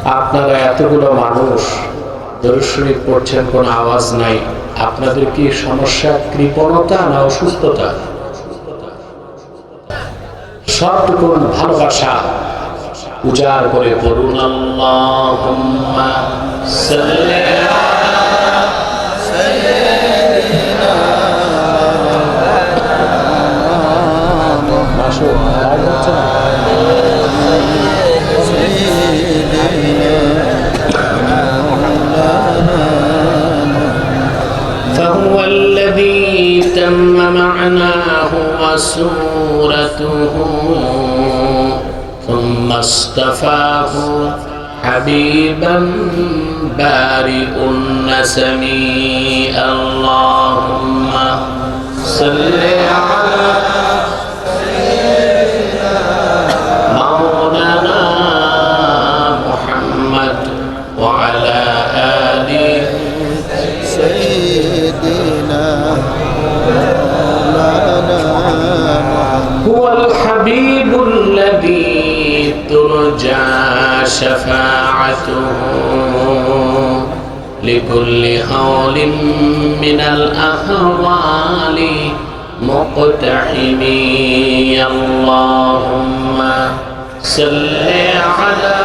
আপনারা এতগুলো মানুষ দরুদ শরীফ পড়ছেন, কোনো আওয়াজ নাই। আপনাদের কি সমস্যা কৃপণতা না অসুস্থতা? সবটুকু ভালোবাসা উজাড় করে পড়ুন আল্লাহুম্মা সাল্লি আলা সাইয়্যিদিনা فهو الذي تم معناه وسورته ثم اصطفاه حبيبا بارئ النسم اللهم صل على سيدنا مولانا محمد وعلى آل سيدنا مولانا هو الحبيب الذي ترجى شفاعته لكل هول من الأهوال مقتحمي اللهم صل على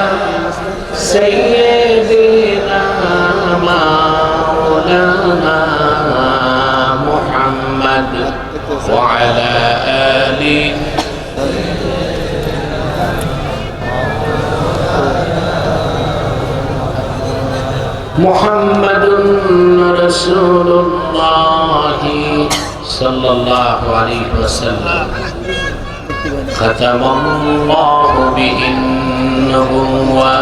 سيدنا مولانا محمد وعلى آل محمد رسول الله صلى الله عليه وسلم ختم الله به النبوة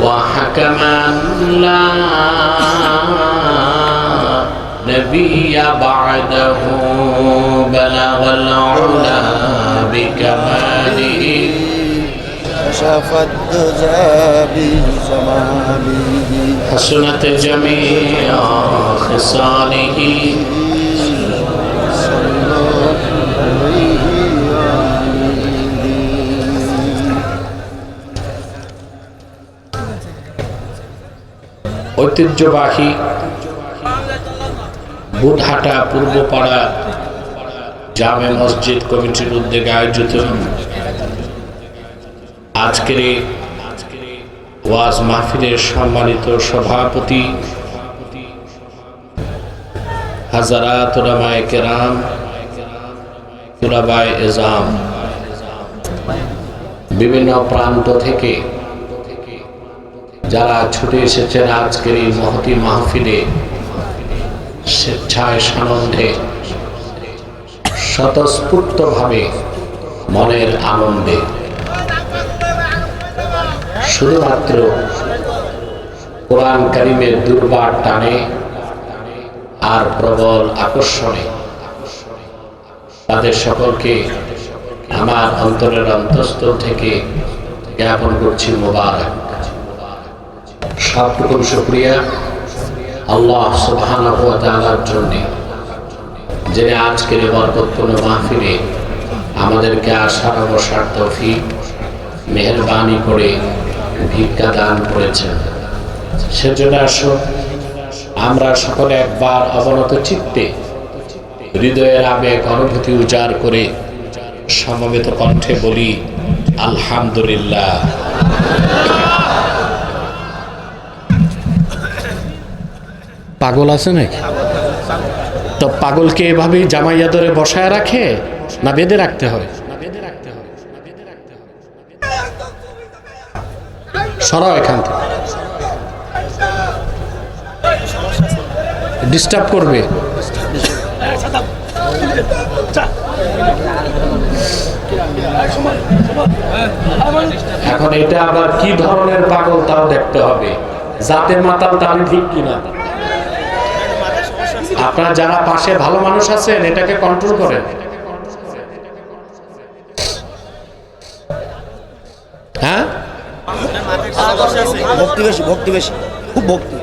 وحكما لا نبي بعده بلغ العلا بكماله كشف الدجى بجماله حسنت جميع خصاله ঐতিহ্যবাহী বুধহাটা পূর্বপাড়া জামে মসজিদ কমিটির উদ্যোগে আয়োজিত আজকের ওয়াজ মাহফিলের সম্মানিত সভাপতি হাজারাত উলামায়ে কেরাম, তুলাবায়ে এজাম, বিভিন্ন প্রান্ত থেকে যারা ছুটে এসেছেন আজকের এই মহতি মাহফিলে স্বেচ্ছায় সানন্দে স্বতঃস্ফূর্তভাবে মনের আনন্দে শুধুমাত্র কোরআন কারীমের দুর্বার টানে আর প্রবল আকর্ষণে তাদের সকলকে আমার অন্তরের অন্তঃস্থল থেকে জ্ঞাপন করছি মোবারক। সবটুকু শুকরিয়া আল্লাহ সুবহানাহু ওয়া তাআলার জন্য, যিনি আজকের বরকতপূর্ণ মাহফিলে আমাদেরকে আসার বসার তৌফিক মেহেরবানি করে ভিক্ষা দান করেছেন। সেজন্য আসুন আমরা সকলে একবার অবনত চিত্তে হৃদয়ের আবেগ অনুভূতি উজাড় করে সমবেত কণ্ঠে বলি আলহামদুলিল্লাহ। পাগল আছে নাকি? তো পাগলকে এভাবেই জামাইয়া ধরে বসায় রাখে না বেঁধে রাখতে হয়? সরাও এখান থেকে, ডিস্টার্ব করবে। এখন এটা আবার কি ধরনের পাগল তাও দেখতে হবে, জাতের মাতাল তাহলে ঠিক কিনা। আপনারা যারা পাশে ভালো মানুষ আছেন এটাকে কন্ট্রোল করেন। হ্যাঁ, ভক্তি বেশি, ভক্তি বেশি, খুব ভক্তি।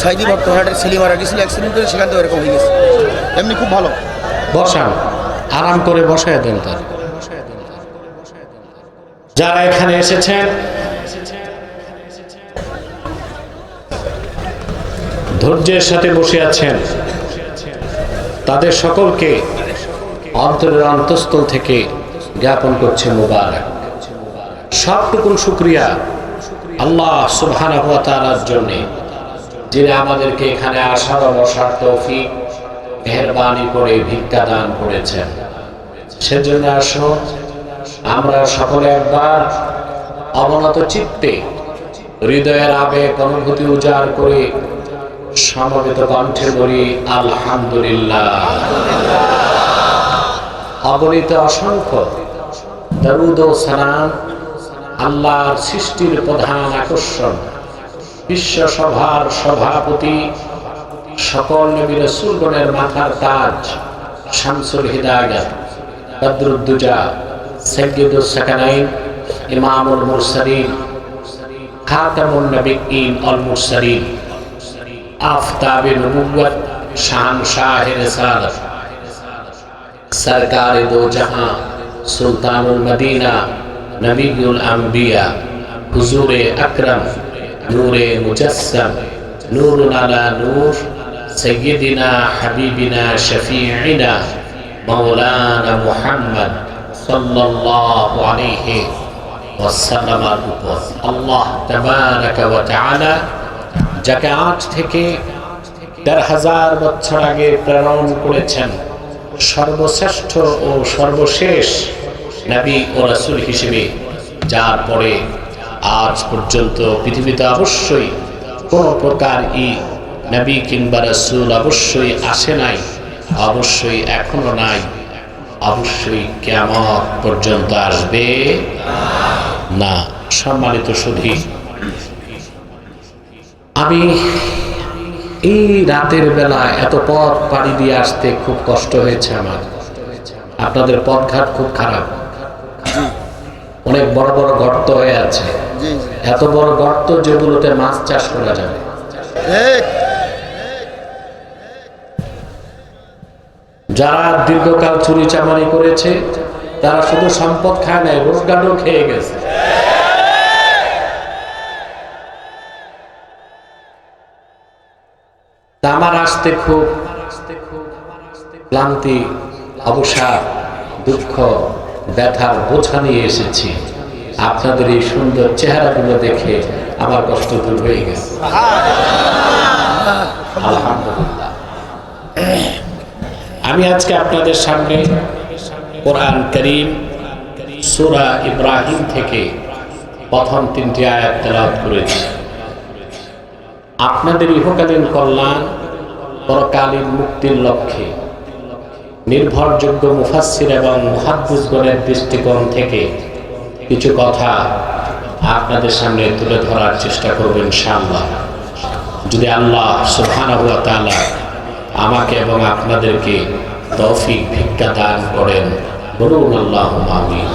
সাইদি ভক্ত ছেলে মারা গেছিল অ্যাক্সিডেন্ট করে, সেখান থেকে এরকম হয়ে গেছে। এমনি খুব ভালো। বসান, আরাম করে বসায় দেন। তার যারা এখানে এসেছেন ধৈর্যের সাথে বসে আছেন, তাদের সকলকে অন্তরের অন্তঃস্থল থেকে জ্ঞাপন করছে মুবারক। সবটুকুন শুকরিয়া আল্লাহ সুবহানাহু ওয়া তাআলার জন্য, যিনি আমাদেরকে এখানে আসার ও বসার তৌফিক মেহেরবানি করে ভিক্ষা দান করেছেন। সেজন্য আসো আমরা সকলে একবার অবনত চিত্তে হৃদয়ের আবেগ অনুভূতি উজাড় করে সমবেত কণ্ঠে বলি আলহামদুলিল্লাহ। অগণিত অসংখ্য দরুদ ও সালাম আল্লাহর সৃষ্টির প্রধান আকর্ষণ, বিশ্ব সভার সভাপতি, সকল নবী রাসূলগণের মাথার তাজ, শামসুল হিদায়াত, বদরুদ্দুজা, সাইয়্যিদুস সাকানাইন, ইমামুল মুরসালিন, খাতামুন নবিয়্যিন ওয়াল মুরসালিন, আফতাবে নবুওয়াত, শাহনশাহে রিসালাত, সরকারে দো জাহাं, সুলতানুল মদিনা, নবিয়ুল আম্বিয়া, হুজুরে আকরম, নূরে মুজাসসাম, নূরুন আলা নূর, সাইয়্যিদিনা হাবিবিনা শফিঈনা মাওলানা মুহাম্মদ সাল্লাল্লাহু আলাইহি ওয়াসাল্লামের উপর আল্লাহ তাবারাকা ওয়া তাআলা যাকে আজ থেকে ১,৫০০ বছর আগে প্রেরণ করেছেন সর্বশ্রেষ্ঠ ও সর্বশেষ নবী ও রাসূল হিসেবে, যার পরে আজ পর্যন্ত পৃথিবীতে অবশ্যই কোনো প্রকার নবী কিংবা রাসূল অবশ্যই আসে নাই, অবশ্যই এখনো নাই, অবশ্যই কিয়ামত পর্যন্ত আসবে না। সম্মানিত সুধী, আমি এই রাতের বেলা এত পথ পাড়ি দিয়ে আসতে খুব কষ্ট হয়েছে আমার। আপনাদের পথঘাট খুব খারাপ, অনেক বড় বড় গর্ত হয়ে আছে, এত বড় গর্ত যেগুলোতে মাছ চাষ করা যাবে। যারা দীর্ঘকাল চুরি চামারি করেছে তারা শুধু সম্পদ খায় নাই, রোজগারও খেয়ে গেছে। আমার আসতে খুব ক্লান্তি, অবসাদ, দুঃখ, ব্যথার বোঝা নিয়ে এসেছি। আপনাদের এই সুন্দর চেহারাগুলো দেখে আমার কষ্ট দূর হয়ে গেছে, আলহামদুলিল্লাহ। আমি আজকে আপনাদের সামনে কোরআন কারীম সূরা ইব্রাহিম থেকে প্রথম ৩টি আয়াত তেলাওয়াত করেছি। আপনাদের ইহকালীন কল্যাণ, পরকালীন মুক্তির লক্ষ্যে নির্ভরযোগ্য মুফাসসির এবং মুহাদ্দিসগণের দৃষ্টিকোণ থেকে কিছু কথা আপনাদের সামনে তুলে ধরার চেষ্টা করব ইনশাআল্লাহ। যদি আল্লাহ সুবহানাহু ওয়া তাআলা আমাকে এবং আপনাদেরকে তৌফিক ভিক্ষা দান করেন, বলুন আল্লাহুম্মা আমিন।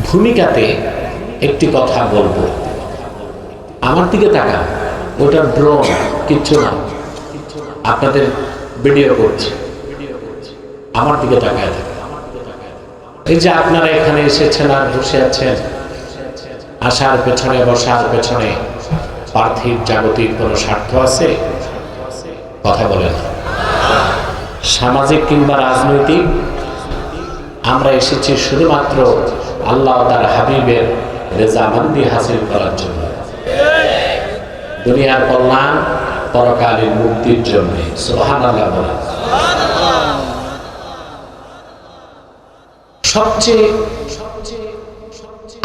ভূমিকাতে একটি কথা বলবো, আমার দিকে তাকান, ওটা ড্রোন, কিচ্ছু না, আপনাদের ভিডিও করছে, আমার দিকে তাকায় থাকে। এই যে আপনারা এখানে এসেছেন আর বসে আছেন, আসার পেছনে বসার পেছনে পার্থিব জাগতিক কোনো স্বার্থ আছে? কথা বলে না। সামাজিক কিংবা রাজনৈতিক? আমরা এসেছি শুধুমাত্র আল্লাহ তার হাবিবের রেজামন্দি হাসিল করার জন্য, দুনিয়ার কল্যাণ, পরকালীন মুক্তির জন্য। সুবহানাল্লাহ বলেন। সবচেয়ে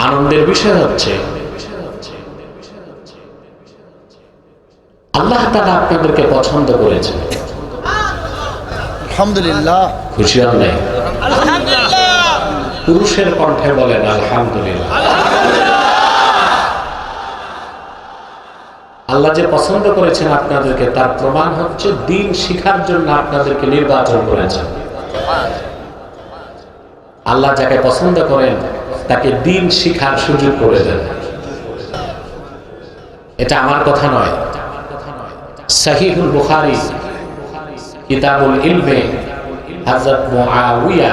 আনন্দের বিষয় হচ্ছে আল্লাহ তাআলা আপনাদেরকে পছন্দ করেছেন। আলহামদুলিল্লাহ। খুশি হন নাই? পুরুষের কণ্ঠে বলেন আলহামদুলিল্লাহ। আল্লাহ যে পছন্দ করেছেন আপনাদেরকে, তার প্রমাণ হচ্ছে দ্বীন শিখার জন্য আপনাদেরকে নির্বাচন করেছেন। আল্লাহ যাকে পছন্দ করেন তাকে দ্বীন শিখার সুযোগ করে দেন। এটা আমার কথা নয়, সহিহুল বুখারী কিতাবুল ইলমে হযরত মুআবিয়া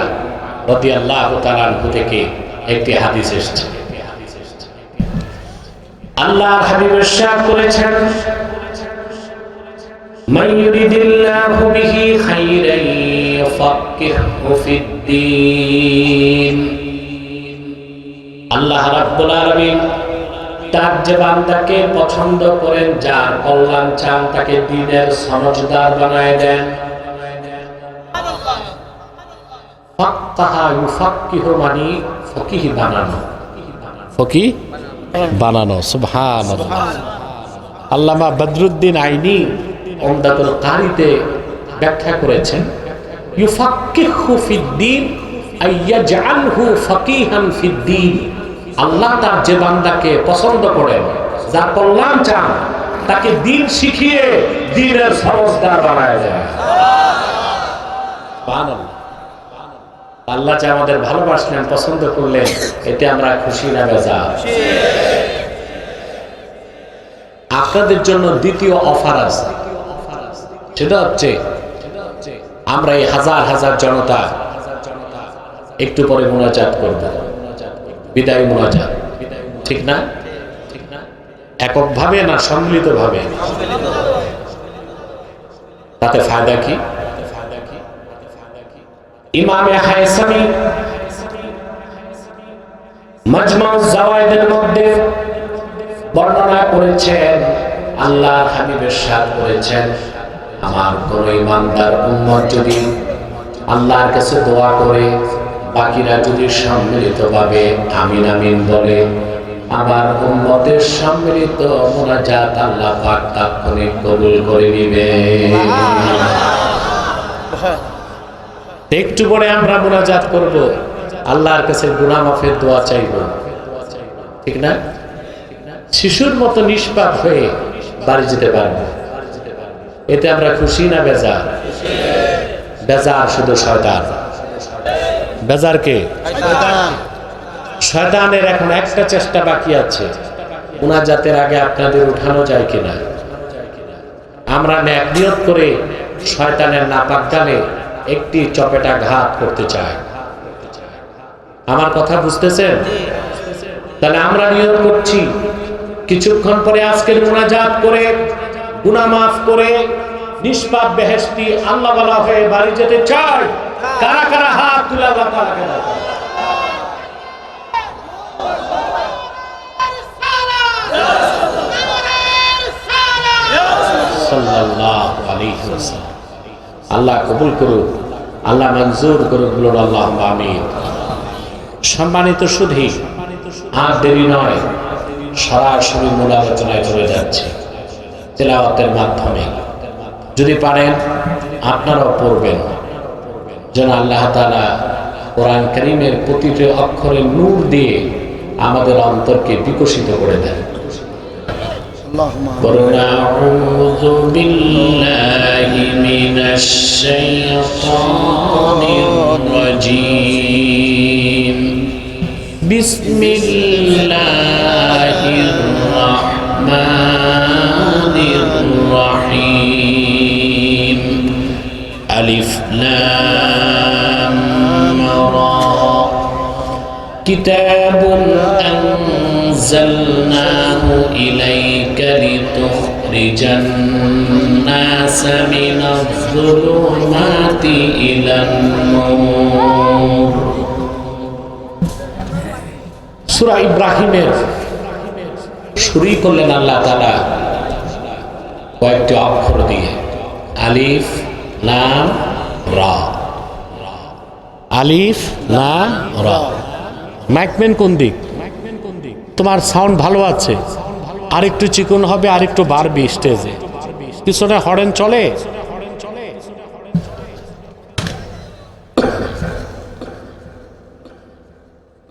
রাদিয়াল্লাহু তাআলা আনহু থেকে একটি হাদিস এসেছে। আল্লাহর হাবিব ইরশাদ করেছেন, মান ইউরিদিল্লাহু বিহি খাইরান ইউফাক্কিহু ফিদ্দীন। আল্লাহ রাব্বুল আলামিন তার যে বান্দাকে পছন্দ করেন, যার কল্যাণ চান, তাকে দ্বীনের সমঝদার বানায় দেন। ফাক্কাহা ইউফাক্কিহু মানে ফকিহ বানানো, ফকিহ বানানো। সুবহানাল্লাহ। আল্লামা বদরুদ্দিন আইনি উমদাতুল কারিতে ব্যাখ্যা করেছেন, ইউফাক্কিহু ফিদ্দীন আই ইয়াজআলহু ফাকিহান ফিদ্দীন। আল্লাহ তার যে বান্দাকে পছন্দ করেন, যার কল্যাণ চান, তাকে দ্বীন শিখিয়ে দ্বীনের সমঝদার বানায় দেন। সুবহানাল্লাহ। আল্লাহ যে আমাদের ভালোবাসলেন, পছন্দ করলেন, এতে আমরা খুশি না বেজার? আপনাদের জন্য দ্বিতীয় অফার আছে, সেটা হচ্ছে আমরা এই হাজার হাজার জনতা একটু পরে মুনাজাত করব, বিদায় মুনাজাত, ঠিক না? এককভাবে না সম্মিলিতভাবে? তাতে ফায়দা কি? ইমামে হায়সামি মাজমাউজ জাওয়ায়েদের মধ্যে বর্ণনা করেছেন, আল্লাহর হাবিব ইরশাদ করেছেন, আমার কোন ইমানদার উম্মত যদি আল্লাহর কাছে দোয়া করে, বাকিরা যদি সম্মিলিতভাবে আমিন আমিন বলে, আমার উম্মতের সম্মিলিত মুনাজাত আল্লাহ পাক তাৎক্ষণিক কবুল করে নেবেন। একটু পরে আমরা মুনাজাত করব, আল্লাহর কাছে গুনাহ মাফের দোয়া চাইব, ঠিক না? শিশুর মতো নিষ্পাপ হয়ে বাড়ি যেতে পারবো, এতে আমরা খুশি না বেজার? বেজার শুধু শয়তান। বেজার কে? শয়তানের এখন একটা চেষ্টা বাকি আছে, মুনাজাতের আগে আপনাদের উঠানো যায় কিনা। আমরা নেক নিয়ত করে শয়তানের নাপাক গালে একটি চপেটা ঘাত করতে চাই। আমার কথা বুঝতেছেন? তাহলে আমরা নিয়ত করছি, কিছুক্ষণ পরে আজকের মুনাজাত করে গুনাহ মাফ করে নিষ্পাপ বেহেশতি আল্লাহ ওয়ালা হয়ে বাড়ি যেতে চাই। কারা কারা হাত তুলে আল্লাহ তাআলাকে ডাকেন? সাল্লাল্লাহু আলাইহি ওয়াসাল্লাম। আল্লাহ কবুল করুক, আল্লাহ মঞ্জুর করুক, বলুন আল্লাহুম্মা আমিন। সম্মানিত সুধী, আর দেরি নয়, সরাসরি মূল আলোচনায় চলে যাচ্ছে তেলাওয়াতের মাধ্যমে। যদি পারেন আপনারাও পড়বেন, যেন আল্লাহ তাআলা কোরআন কারীমের প্রতিটি অক্ষরে নূর দিয়ে আমাদের অন্তরকে বিকশিত করে দেন। আউযু বিল্লাহি মিনাশ শাইতানির রাজীম। বিসমিল্লাহির রাহমানির রাহিম। আলিফ লাম রা। কিতাবুন আনজালনাহু ইলাইকা লিতুখরিজান নাসা মিনাজ-যুলুমাতি ইলান-নূর। সূরা ইব্রাহিমের শুরু করলেন আল্লাহ তাআলা কয়েকটি অক্ষর দিয়ে, আলিফ লাম রা। আলিফ লাম রা। মাইকম্যান কোন দিক? তোমার সাউন্ড ভালো আছে, আরেকটু চিকন হবে, আরেকটু বাড়বি স্টেজে। পিছনে হরেন চলে?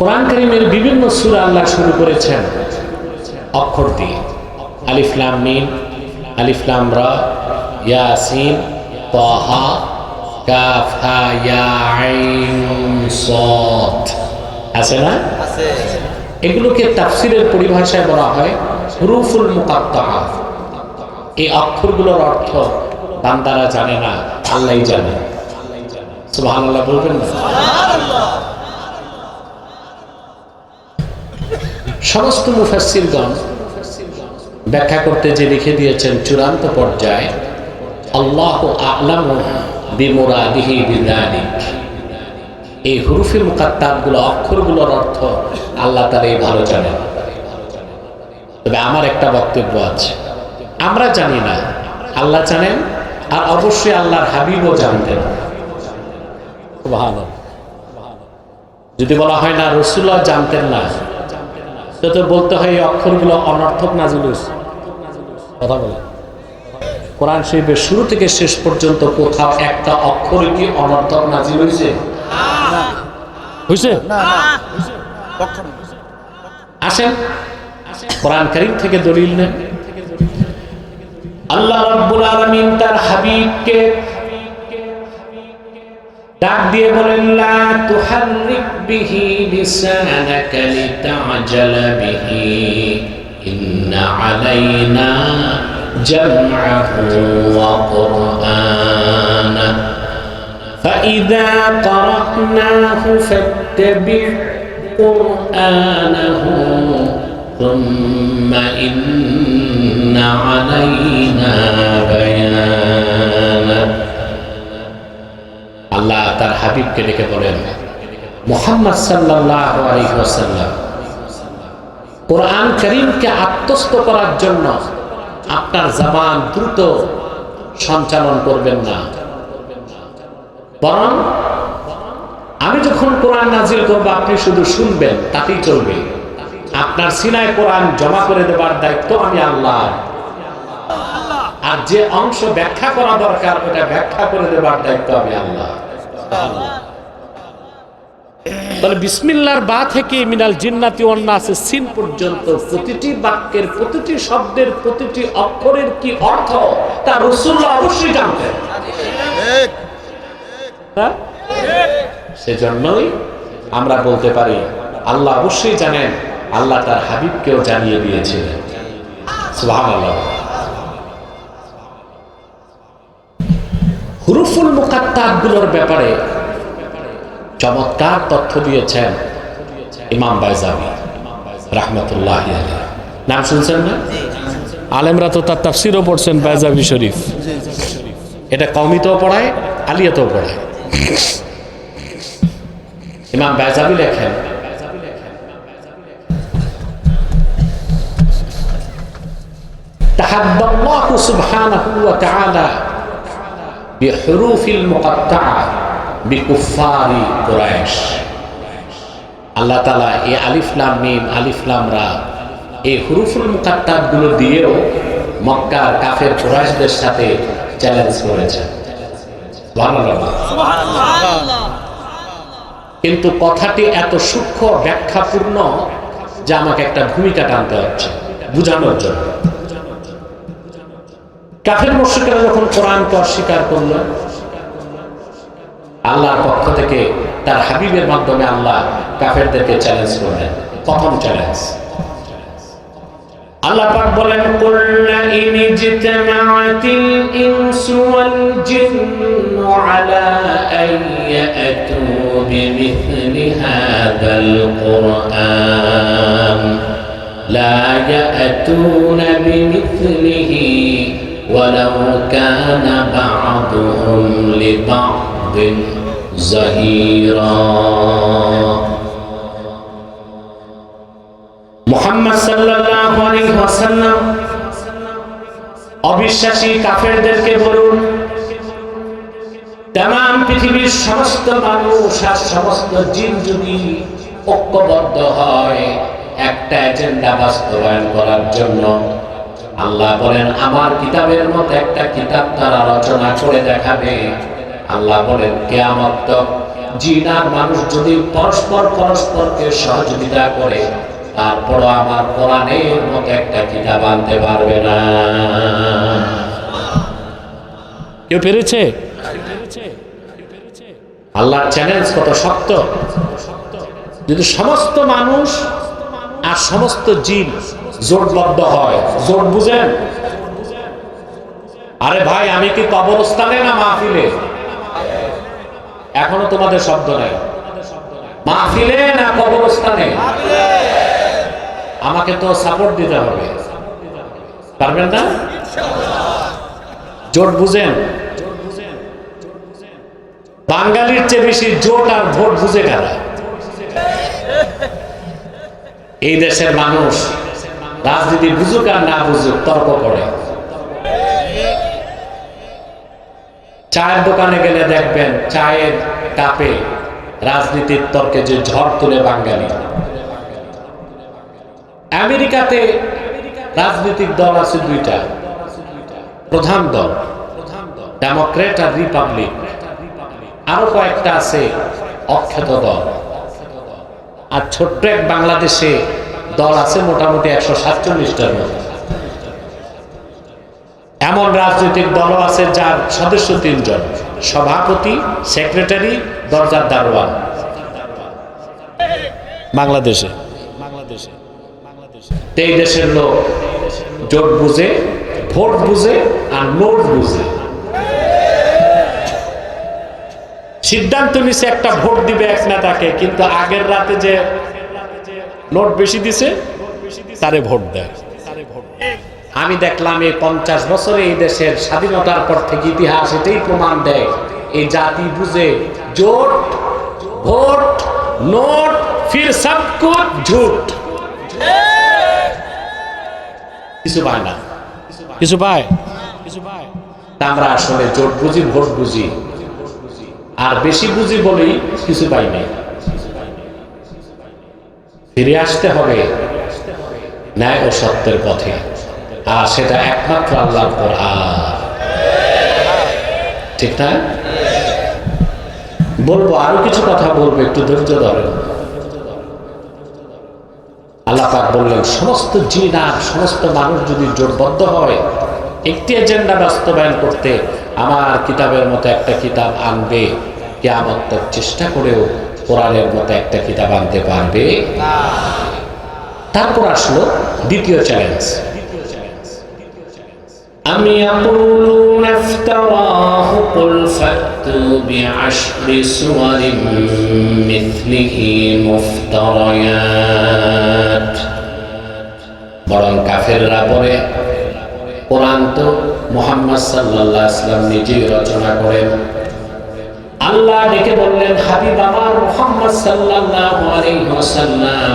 কোরআন কারীমের বিভিন্ন সূরা আল্লাহ শুরু করেছেন অক্ষর দিয়ে, আলিফ লাম মিম, আলিফ লাম রা, ইয়াসিন, তাহা, কাফ হা ইয়া আইন সাদ। আছে না? আছে। এগুলোকে তাফসীরের পরিভাষায় বলা হয় হুরুফুল মুকাত্তাআ। এই অক্ষরগুলোর অর্থ বান্দারা জানে না, আল্লাহই জানে। সুবহানাল্লাহ বলবেন না? সুবহানাল্লাহ। সমস্ত মুফাসসিরগণ ব্যাখ্যা করতে যে লিখে দিয়েছেন চূড়ান্ত পর্যায়ে, আল্লাহু আ'লামু বিমুরাদিহি বিযালিক। এই হুরুফে মুকাত্তাবগুলো, অক্ষরগুলোর অর্থ আল্লাহ তাআলাই ভালো জানেন। তবে আমার একটা বক্তব্য আছে, আমরা জানি না, আল্লাহ জানেন, আর অবশ্যই আল্লাহর হাবিবও জানতেন। সুবহানাল্লাহ। যদি বলা হয় না রাসূলুল্লাহ জানতেন না, তো বলতে হয় এই অক্ষরগুলো অনর্থক নাযিল হয়েছে। কথা বলে কোরআন শরীফের শুরু থেকে শেষ পর্যন্ত কোথাও একটা অক্ষর কি অনর্থক নাযিল হয়েছে? হয়েছে না কখনো। আসেন কোরআন কারীম থেকে দলিল নেন। আল্লাহ রাব্বুল আলামিন তার হাবিবকে ডাক দিয়ে বলেন, লা তুহাররিক বিহি লিসানাকা লিতা'জালা বিহি ইন্না আলাইনা জামআহু ওয়া কুরআনা ফাইযা ক্বারা'নাহু ফাত্তাবি' কুরআনাহু সুম্মা ইন্না আলাইনা বায়ানা। আল্লাহ তার হাবিবকে ডেকে বলেন, মুহাম্মদ সাল্লাল্লাহু আলাইহি ওয়াসাল্লাম, কোরআন কারীমকে আত্মস্থ করার জন্য আপনার জবান দ্রুত সঞ্চালন করবেন না, বরং আমি যখন কোরআন নাজিল করব আপনি শুধু শুনবেন, তাতেই চলবে। আপনার সিনায় কোরআন জমা করে দেবার দায়িত্ব আমি আল্লাহ, আর যে অংশ ব্যাখ্যা করা দরকার ওটা ব্যাখ্যা করে দেবার দায়িত্ব আমি আল্লাহ। তাহলে বিসমিল্লাহর বা থেকে মিনাল জিন্নাতি ওয়ান নাসের সিন পর্যন্ত প্রতিটি বাক্যের, প্রতিটি শব্দের, প্রতিটি অক্ষরের কি অর্থ তা রাসূলুল্লাহ অবশ্যই জানতেন। সেজন্যই আমরা বলতে পারি আল্লাহ অবশ্যই জানেন, আল্লাহ তার হাবিবকেও জানিয়ে দিয়েছিলেন। সুবহানাল্লাহ। হুরুফুল মুকাত্তাবগুলোর ব্যাপারে চমৎকার তথ্য দিয়েছেন ইমাম বাইজাবি রাহমাতুল্লাহি আলাইহি। নাম শুনছেন না? আলেমরা তো তার তাফসিরও পড়ছেন বাইজাবি শরীফ। এটা কওমিতেও পড়ায়, আলিয়াতেও পড়ায়। ইমাম বাইজাবি লেখেন, তাহাদ্দাল্লাহু সুবহানাহু ওয়া তাআলা বিহুরুফিল মুকাত্তাআ বিকুফারি কুরাইশ। আল্লাহ তাআলা এই আলিফ লাম মিম, আলিফ লাম রা, এই হুরুফুল মুকাত্তাব গুলো দিয়েও মক্কার কাফের কুরাইশদের সাথে চ্যালেঞ্জ করেছেন। সুবহানাল্লাহ। কিন্তু কথাটি এত সূক্ষ্ম ব্যাখ্যাপূর্ণ যে আমাকে একটা ভূমিকা টানতে হচ্ছে বুঝানোর জন্য। কাফের মুশরিকরা যখন কোরআনকে অস্বীকার করলো, আল্লাহর পক্ষ থেকে তার হাবিবের মাধ্যমে আল্লাহ কাফেরদেরকে চ্যালেঞ্জ করলেন। প্রথম চ্যালেঞ্জ আল্লাহ পাক বলেন, কুল ইন ইজতামাআতিল ইনসু ওয়াল জিন্নু আলা আইয়াতু বিমিথলি হাযাল কুরআন লা ইয়াতুনা বিমিথলিহি ওয়ালাউ কানা বা'দুহুম লিবা'দিন যাহীরা। মুহাম্মদ সাল্লাল্লাহু আলাইহি ওয়াসাল্লাম অবিশ্বাসী কাফেরদেরকে বলুন, तमाम পৃথিবীর সমস্ত মানুষ আর সমস্ত জিন যদি ঐক্যবদ্ধ হয় একটা এজেন্ডা বাস্তবায়ন করার জন্য, আল্লাহ বলেন আমার কিতাবের মতো একটা কিতাব তারা রচনা করে দেখাবে। আল্লাহ বলেন কিয়ামত তক জিন আর মানুষ যদি পরস্পরকে সহযোগিতা করে তারপরও আমার কোরআনের মতো একটা কিতাব আনতে পারবে না। কেউ পেরেছে? আল্লাহর চ্যালেঞ্জ কত শক্ত। যদি সমস্ত মানুষ আর সমস্ত জিন জোটবদ্ধ হয়, জোট বুঝেন? আরে ভাই আমি কি কবরস্থানে না মাহফিলে? এখনো তোমাদের শব্দ নাই। মাহফিলে না কবরস্থানে? আমাকে তো সাপোর্ট দিতে হবে। পারবেন না? জোট বুঝেন? বাঙালির চেয়ে বেশি জোট আর ভোট বুঝে কারা? এই দেশের মানুষ রাজনীতি বুঝুক আর না বুঝুক তর্ক করে। চায়ের দোকানে গেলে দেখবেন চায়ের কাপে রাজনীতির তর্কে যে ঝড় তুলে বাঙালি। আমেরিকাতে রাজনৈতিক দল আছে দুইটা, প্রধান দল ডেমোক্রেট আর রিপাবলিক, আরো কয়েকটা আছে অখ্যাত দল। আর ছোট্ট এক বাংলাদেশে দল আছে মোটামুটি 147টার মতো। এমন রাজনৈতিক দলও আছে যার সদস্য 3 জন, সভাপতি, সেক্রেটারি, দরজার দারোয়ান। বাংলাদেশে এই দেশের লোক জোট বুঝে, ভোট বুঝে আর নোট বুঝে। সিদ্ধান্ত নিছে একটা ভোট দিবে এক নেতাকে, কিন্তু আগের রাতে যে নোট বেশি দিছে তারে ভোট দেয়। আমি দেখলাম এই 50 বছরে এই দেশের স্বাধীনতার পর থেকে ইতিহাস এটাই প্রমাণ দেয়, এই জাতি বুঝে জোট, ভোট, নোট, ফির সব কুছ ঝুট। কিছু পায় না, কিছু পায়। আমরা আসলে জোট বুঝি, ভোট বুঝি আর বেশি বুঝি বলেই কিছু পাই নাই। ফিরে আসতে হবে ন্যায় ও সত্যের পথে, আর সেটা একমাত্র আল্লাহর কোরআন। ঠিক না? বলবো আরো কিছু কথা বলবো, একটু ধৈর্য ধরেন। আল্লাহ পাক বললেন সমস্ত জিন আর সমস্ত মানুষ যদি জোটবদ্ধ হয় একটি এজেন্ডা বাস্তবায়ন করতে, আমার কিতাবের মতো একটা কিতাব আনবে, কিয়ামত তক চেষ্টা করেও কোরআনের মতো একটা কিতাব আনতে পারবে না। তারপর আসলো দ্বিতীয় চ্যালেঞ্জ। أم يقولون افتراه قل فأتوا بعشر سور مثله مفتريات। বরং কাফেররা বলে কোরআন তো মুহাম্মদ সাল্লাল্লাহু আলাইহি ওয়াসাল্লাম নিজেই রচনা করেন। আল্লাহ ডেকে বললেন, হাবিব আমার মুহাম্মদ সাল্লাল্লাহু আলাইহি ওয়াসাল্লাম,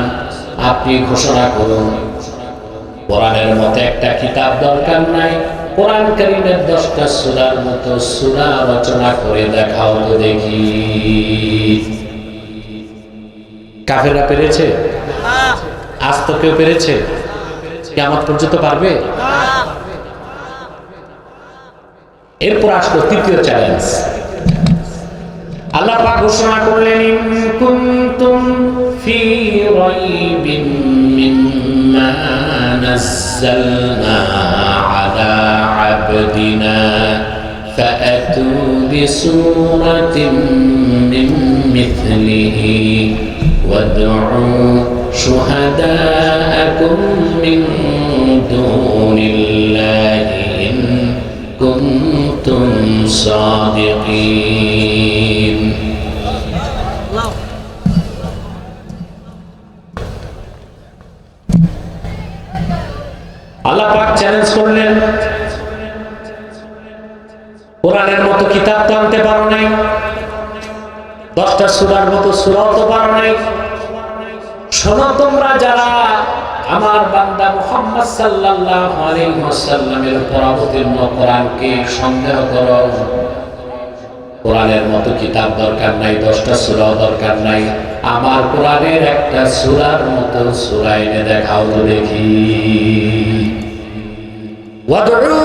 আপনি ঘোষণা করুন কোরআনের মতো একটা কিতাব দরকার নাই, কোরআন কারীমের 10টা সূরার মতো সূরা রচনা করে দেখাও তো দেখি। কাফেররা পেরেছে? আজ তো কেউ পেরেছে? কিয়ামত পর্যন্ত পারবে? এরপর আসলো তৃতীয় চ্যালেঞ্জ। আল্লাহ পাক ঘোষণা করলেন, ইন কুনতুম ফি রাইবিন মিম্মা নাযালনা আলা আবদিনা ফাআতু বিসূরাতিন মিন মিথলিহি ওয়াদউ শুহাদাআকুম মিন দুনিল্লাহি ইন কুনতুম সাদিকিন। আল্লাহ পাক চ্যালেঞ্জ করলেন, কোরআনের মতো কিতাব তো আনতে পারো নাই, 10টা সূরার মতো সূরাও তো পারো নাই। শোনো তোমরা যারা আমার বান্দা মুহাম্মদ সাল্লাল্লাহু আলাইহি ওয়াসাল্লামের উপর অবতীর্ণ কোরআনকে সন্দেহ করো, কোরআনের মতো কিতাব দরকার নাই, 10টা সূরাও দরকার নাই, আমার কোরআনের একটা সূরার মতো সূরা এনে দেখাও তো দেখি। ওয়াদউ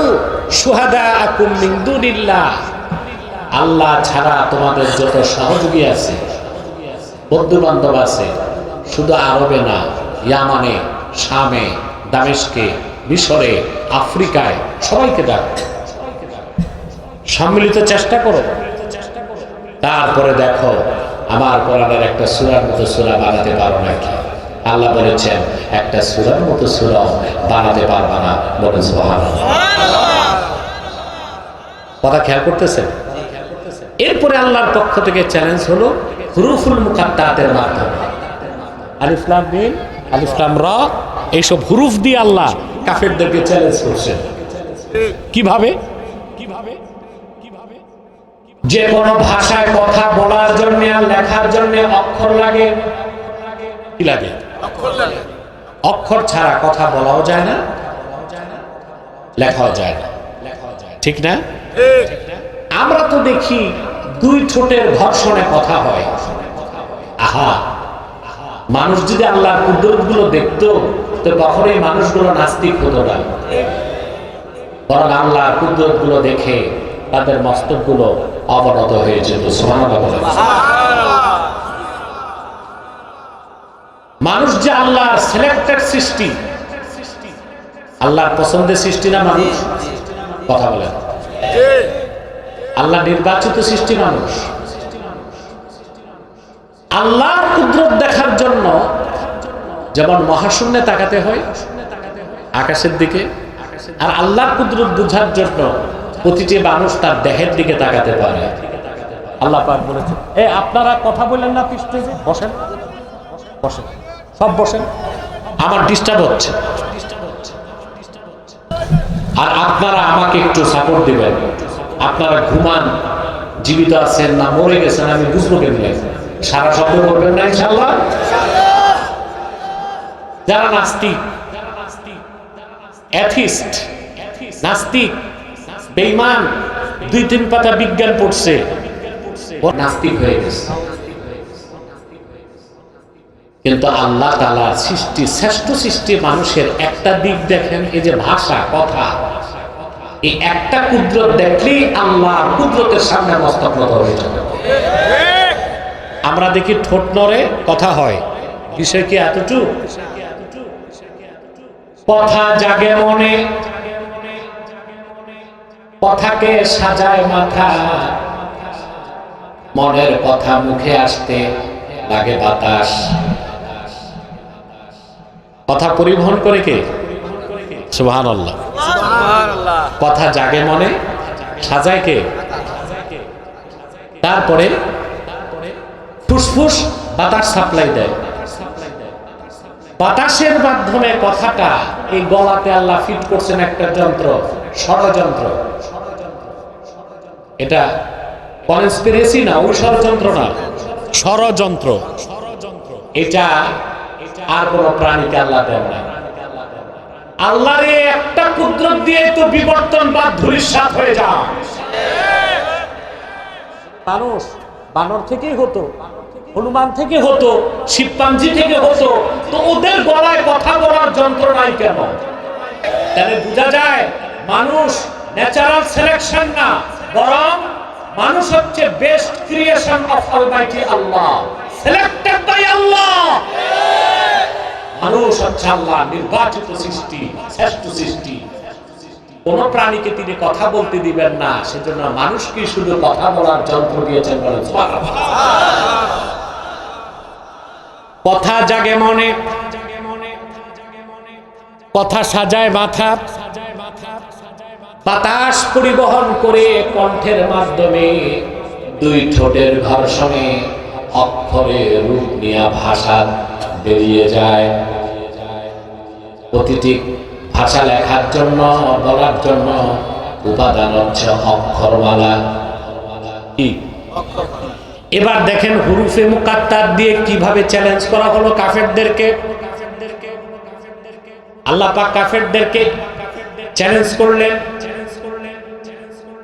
শুহাদাআকুম মিন দুনিল্লাহ, আল্লাহ ছাড়া তোমাদের যত সহযোগী আছে, বন্ধু বান্ধব আছে, শুধু আরবে না, ইয়ামানে, শামে, দামেস্কে, মিশরে, আফ্রিকায়, সবাইকে ডাকো, সম্মিলিত চেষ্টা করো। তারপরে দেখো আমার কোরআনের একটা সূরার মতো সূরা বানাতে পারো নাকি। আল্লাহ বলেছেন একটা সূরার মতো সূরা বানাতে পারবা না, বলেন সুবহানাল্লাহ। কথা খেয়াল করতেছেন? এরপরে আল্লাহর পক্ষ থেকে চ্যালেঞ্জ হলো হুরুফুল মুকাত্তাতের মাধ্যমে, আলিফ লাম মিম, আলিফ লাম রা, এইসব হুরুফ দিয়ে আল্লাহ কাফেরদেরকে চ্যালেঞ্জ করছেন। কিভাবে? যে কোনো ভাষায় কথা বলার জন্য আর লেখার জন্য অক্ষর লাগে। কি লাগে? অক্ষর ছাড়া কথা বলাও যায় না, লেখাও যায় না, ঠিক না? আমরা তো দেখি দুই ঠোঁটের ঘর্ষণে কথা হয়। আহা, মানুষ যদি আল্লাহর কুদরত গুলো দেখতো তো কখনোই মানুষগুলো নাস্তিক হতো না, বরং আল্লাহর কুদরত গুলো দেখে তাদের মস্তক গুলো অবনত হয়ে যেত। সুবহানাল্লাহ। মানুষ যে আল্লাহর সিলেক্টেড সৃষ্টি, আল্লাহর পছন্দের সৃষ্টি না মানুষ? কথা বলেন। আল্লাহ নির্বাচিত সৃষ্টি মানুষ। আল্লাহর কুদরত দেখার জন্য যেমন মহাশূন্যে তাকাতে হয়, আকাশের দিকে, আর আল্লাহর কুদরত বুঝার জন্য প্রতিটি মানুষ তার দেহের দিকে তাকাতে পারে। আল্লাহ পাক বলেছেন, আপনারা কথা বলেন না, স্টেজে বসেন, বসেন, সব বসেন, আমার ডিস্টার্ব হচ্ছে। আর আপনারা আমাকে একটু সাপোর্ট দিবেন। আপনারা ঘুমান, জীবিত আছেন না মরে গেছেন আমি বুঝবো কেমনে? সারা শব্দ করবেন না ইনশাআল্লাহ। যারা নাস্তিক, অ্যাথিস্ট, নাস্তিক, বেঈমান, 2-3 পাতা বিজ্ঞান পড়ছে, ও নাস্তিক হয়ে গেছে। কিন্তু আল্লাহ তাআলার সৃষ্টি, শ্রেষ্ঠ সৃষ্টি মানুষের একটা দিক দেখেন, এই যে ভাষা, কথা, এই একটা কুদরত দেখলেই আল্লাহর কুদরতের সামনে মস্তক নত হয়ে যাবে। আমরা দেখি ঠোঁট নড়ে, কথা হয়, বিষয় কি এতটুকু? কথা জাগে মনে, কথাকে সাজায় মাথা, মনের কথা মুখে আসতে লাগে বাতাস। কথা পরিবহন করে কে? সুবহানাল্লাহ। কথা জাগে মনে, সাজায় কে? তারপরে ফুসফুস বাতাস সাপ্লাই দেয়। বাতাসের মাধ্যমে কথাটা এই গলাতে আল্লাহ ফিট করছেন একটা যন্ত্র, ষড়যন্ত্র। এটা কনস্পিরেসি না, ওই ষড়যন্ত্র না, ষড়যন্ত্র। এটা আর কোন প্রাণীকে আল্লাহ দেন না। আল্লাহর একটা কুদরত দিয়ে তো বিবর্তন বা ধূলিসাৎ হয়ে যায়। মানুষ বানর থেকেই হতো, হনুমান থেকে হতো, শিবপাঞ্জি থেকে হতো, তো ওদের গলায় কথা বলার যন্ত্র নাই কেন? তাহলে বোঝা যায় মানুষ ন্যাচারাল সিলেকশন না, বরং মানুষ হচ্ছে best creation of almighty Allah, selected by Allah. মানুষ হচ্ছে আল্লাহ নির্বাচিত সৃষ্টি, শ্রেষ্ঠ সৃষ্টি। কোন প্রাণীকে তিনি কথা বলতে দিবেন না, সেজন্য মানুষকে শুধু কথা বলার যন্ত্র দিয়েছেন। বলেন সুবহানাল্লাহ। কথা জাগে মনে, কথা সাজায় মাথা, বাতাস পরিবহন করে কণ্ঠের মাধ্যমে, দুই ঠোঁটের ঘর্ষণে অক্ষরে রূপ নিয়ে ভাষা বেরিয়ে যায়। প্রতিটি ভাষা লেখার জন্য, বলার জন্য উপাদান হচ্ছে অক্ষরমালা। কি? এবার দেখেন হুরুফে মুকাত্তার দিয়ে কিভাবে চ্যালেঞ্জ করা হলো কাফেরদেরকে। আল্লাহ পাক কাফেরদেরকে চ্যালেঞ্জ করলেন,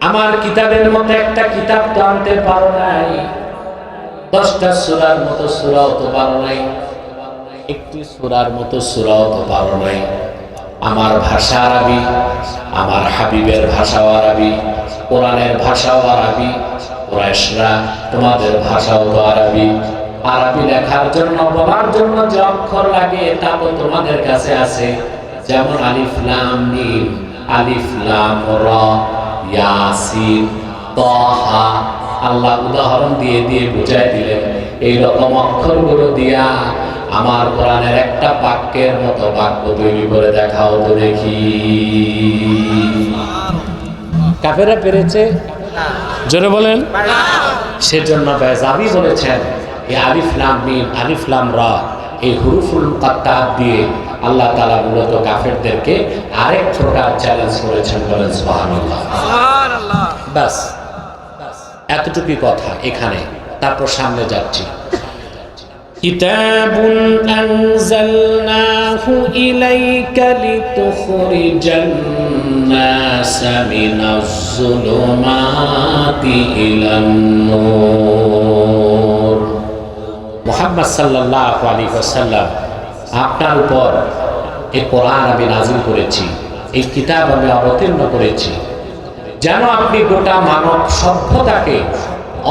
আমার কিতাবের মধ্যে একটা কিতাব তো আনতে পারো নাই, 10টা সূরার মতো সূরাও তো পারো নাই, একটি সূরার মতো সূরাও তো পারো নাই। আমার ভাষা আরবি, আমার হাবিবের ভাষাও আরবি, কোরআনের ভাষাও আরবি, কুরাইশরা তোমাদের ভাষাও তো আরবি। আরবি লেখার জন্য, বলার জন্য যে অক্ষর লাগে তা তো তোমাদের কাছে আছে, যেমন আলিফ লাম মিম, আলিফ লাম রা, ইয়াসিন, তাহা। আল্লাহ উদাহরণ দিয়ে দিয়ে বুঝাই দিলেন, এই রকম অক্ষরগুলো দিয়া আমার কোরআনের একটা বাক্যের মতো বাক্য তৈরি করে দেখাও তো দেখি। কাফেররা পেরেছে? জোরে বলেন। সেজন্য বেজাবি বলেছেন, এই আলিফ লাম মিম, আলিফ লাম রা, এই হুরুফুল মুকাত্তাআত দিয়ে আল্লাহ তাআলা মূলত কাফেরদেরকে আরেক প্রকার চ্যালেঞ্জ করেছেন, বলেন সুবহানাল্লাহ। সুবহানাল্লাহ। বাস এতটুকুই কথা এখানে, তারপর সামনে যাচ্ছি। কিতাবুন আনজালনাহু ইলাইকা লিতুখরিজান নাসা মিনাজ যুলুমাতি ইলান নূর। মুহাম্মদ সাল্লাল্লাহু আলাইহি ওয়াসাল্লাম, আপনার উপর এই কোরআন আমি নাযিল করেছি, এই কিতাব আমি অবতীর্ণ করেছি, যেন আপনি গোটা মানব সভ্যতাকে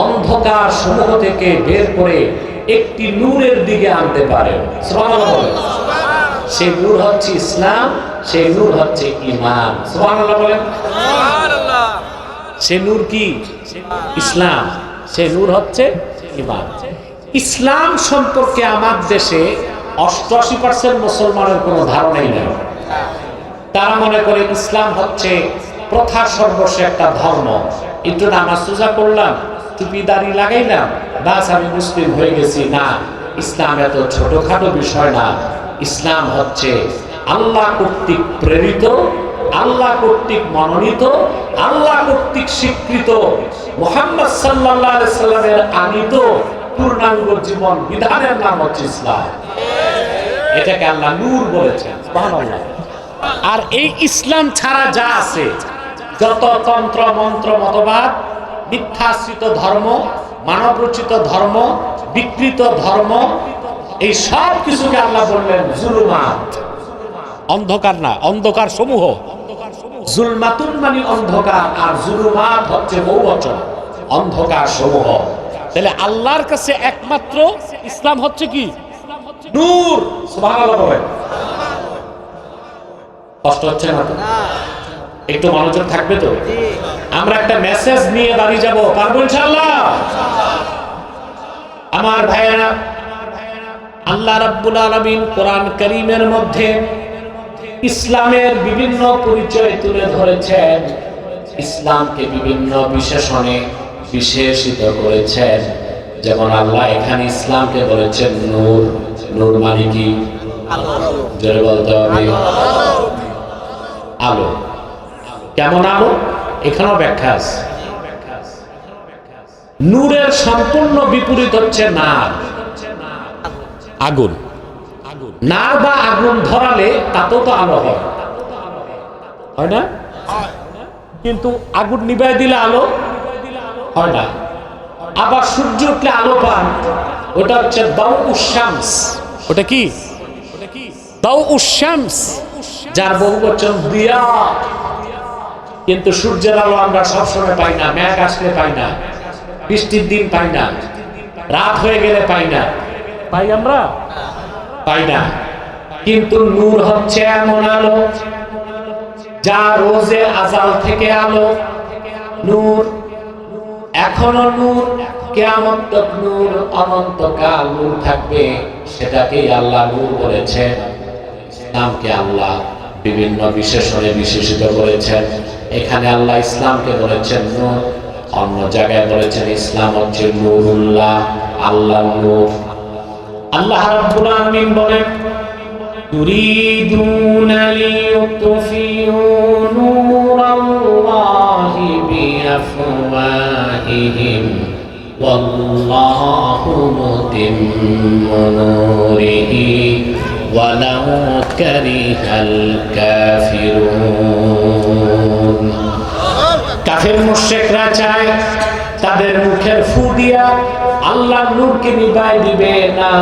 অন্ধকার সমূহ থেকে বের করে একটি নূরের দিকে আনতে পারেন। সুবহানাল্লাহ বলেন। সেই নূর হচ্ছে ইসলাম, সেই নূর হচ্ছে ঈমান। সুবহানাল্লাহ বলেন। সুবহানাল্লাহ। সেই নূর কি? ইসলাম। সেই নূর হচ্ছে ঈমান। ইসলাম সম্পর্কে আমার দেশে 88% মুসলমানের কোনো ধারণাই নেই। তারা মনে করে ইসলাম হচ্ছে প্রথা সর্বস্ব একটা ধর্ম। একটু নামাজ রোজা করলাম, টুপি দাড়ি লাগাইলাম, বাস আমি মুসলিম হয়ে গেছি। না, ইসলাম এত ছোটখাটো বিষয় না। ইসলাম হচ্ছে আল্লাহ কর্তৃক প্রেরিত, আল্লাহ কর্তৃক মনোনীত, আল্লাহ কর্তৃক স্বীকৃত, মুহাম্মদ সাল্লাল্লাহু আলাইহি সাল্লামের আনিত পূর্ণাঙ্গ জীবন বিধানের নাম হচ্ছে ইসলাম। এটাকে আল্লাহ নূর বলেছেন। সুবহানাল্লাহ। আর এই ইসলাম ছাড়া যা আছে, যত তন্ত্র মন্ত্র মতবাদ, মিথ্যাশ্রিত ধর্ম, মানবরচিত ধর্ম, বিকৃত ধর্ম, এই সব কিছুকে আল্লাহ বললেন জুলুমাত। অন্ধকার না, অন্ধকার সমূহ। জুলমাতুন মানে অন্ধকার, আর জুলুমাত হচ্ছে বহুবচন, অন্ধকার সমূহ। তাহলে আল্লাহর কাছে একমাত্র ইসলাম হচ্ছে কি? নূর। সুবহানাল্লাহ বলেন। কষ্ট হচ্ছে না তো? একটু মনোযোগ থাকবে তো? আমরা একটা মেসেজ নিয়ে বাড়ি যাব, পারবো ইনশাআল্লাহ? আমার ভাইয়েরা, আল্লাহ রাব্বুল আলামিন কোরআন কারীমের মধ্যে ইসলামের বিভিন্ন পরিচয় তুলে ধরেছেন, ইসলামকে বিভিন্ন বিশেষণে বিশেষিত করেছেন। যেমন আল্লাহ এখানে ইসলামকে বলেছেন নূর। নূর মানে কি? জোরে বলতে হবে। আলো। কেমন আলো? এখানেও ব্যাখ্যা আছে। নূরের সম্পূর্ণ বিপরীত হচ্ছে নার, আগুন। নার বা আগুন ধরালে তাতেও তো আলো হয়, হয় না? কিন্তু আগুন নিভাই দিলে আলো হয় না। আবার সূর্য উঠলে আলো পান, ওটা হচ্ছে দাউউশ শামস। ওটা কি? দাউউশ শামস, যার বহুবচন দিয়া। কিন্তু সূর্যের আলো আমরা সবসময় পাই না, মেঘ আসলে পাই না, বৃষ্টির দিন পাই না, রাত হয়ে গেলে পাই না। পাই আমরা? পাই না। কিন্তু নূর হচ্ছে এমন আলো যা রোজে আজাল থেকে আলো। নূর এখনো নূর, কিয়ামত তক নূর, অনন্তকাল নূর থাকবে। সেটাকেই আল্লাহ নূর বলেছেন। ইসলামকে আল্লাহ বিভিন্ন বিশেষণে বিশেষিত করেছেন। এখানে আল্লাহ ইসলামকে বলেছেন নূর, অন্য জায়গায় বলেছেন ইসলাম হচ্ছে নূরুল্লাহ, আল্লাহ নূর। আল্লাহ রাব্বুল আলামিন বলেন, ইউরিদুনা লিইউতফিউ নূরাল্লাহি বিআফওয়াহিহিম ওয়াল্লাহু মুতিম্মু নূরিহি ওয়ালাউ কারিহাল কাফিরুন। কাফের মুশরিকরা চায় তাদের মুখের ফু দিয়া আল্লাহর নূরকে নিভাই দিবে না।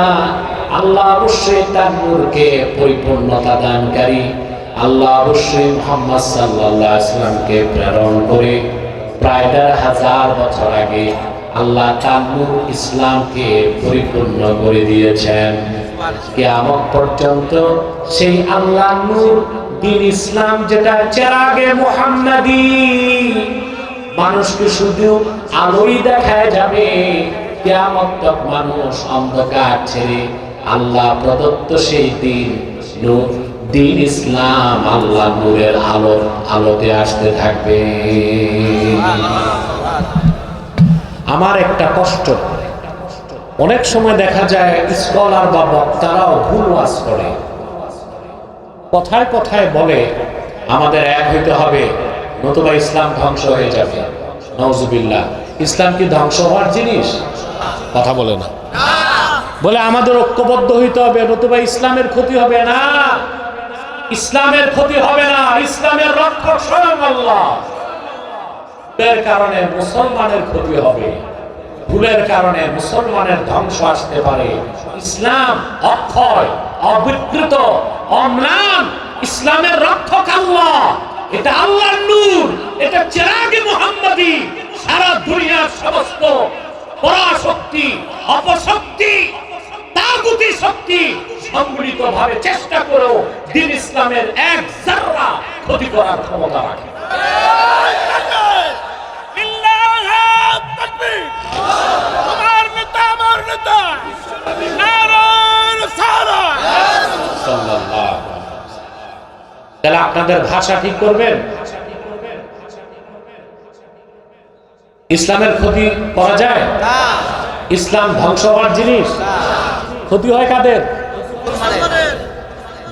আল্লাহ অবশ্যই তার নূরকে পরিপূর্ণতা দানকারী। আল্লাহ অবশ্যই মুহাম্মদ সাল্লাল্লাহু আলাইহি ওয়াসাল্লামকে প্রেরণ করে প্রায় ১৫০০ বছর আগে আল্লাহ তার নূর ইসলামকে পরিপূর্ণ করে দিয়েছেন। কিয়ামত পর্যন্ত সেই আল্লাহর নূর দ্বীন ইসলাম, যেটা চেরাগে মুহাম্মাদি, মানুষকে শুধু আলোই দেখায় যাবে। কিয়ামত তক মানুষ অন্ধকার ছেড়ে আল্লাহ প্রদত্ত সেই দিন নূর, দ্বীন ইসলাম, আল্লাহ নূরের আলোতে আসতে থাকবে। আমার একটা কষ্ট, অনেক সময় দেখা যায় স্কলার বা বক্তারাও ভুল ওয়াজ করে। কথায় কথায় বলে আমাদের এক হইতে হবে, নতুবা ইসলাম ধ্বংস হয়ে যাবে। নাউজুবিল্লাহ। ইসলাম কি ধ্বংস হওয়ার জিনিস? কথা বলে না। বলে আমাদের ঐক্যবদ্ধ হইতে হবে, নতুবা ইসলামের ক্ষতি হবে না। ইসলামের ক্ষতি হবে না, ইসলামের রক্ষক স্বয়ং আল্লাহ। ভুলের কারণে মুসলমানের ক্ষতি হবে, ভুলের কারণে মুসলমানের ধ্বংস আসতে পারে। ইসলাম অক্ষয়, অবিকৃত, অম্লান। ইসলামের রক্ষক আল্লাহ। এটা আল্লাহর নূর, এটা চিরাগে মুহাম্মাদি। সারা দুনিয়ার সমস্ত পরাশক্তি, অপশক্তি, তাগুতি শক্তি সম্মিলিত ভাবে চেষ্টা করো দ্বীন ইসলামের এক যারা ক্ষতি করার ক্ষমতা রাখে। তাহলে আপনাদের ভাষা ঠিক করবেন। ইসলামের ক্ষতি করা যায়? ইসলাম ধ্বংস হওয়ার জিনিস? ক্ষতি হয় কাদের?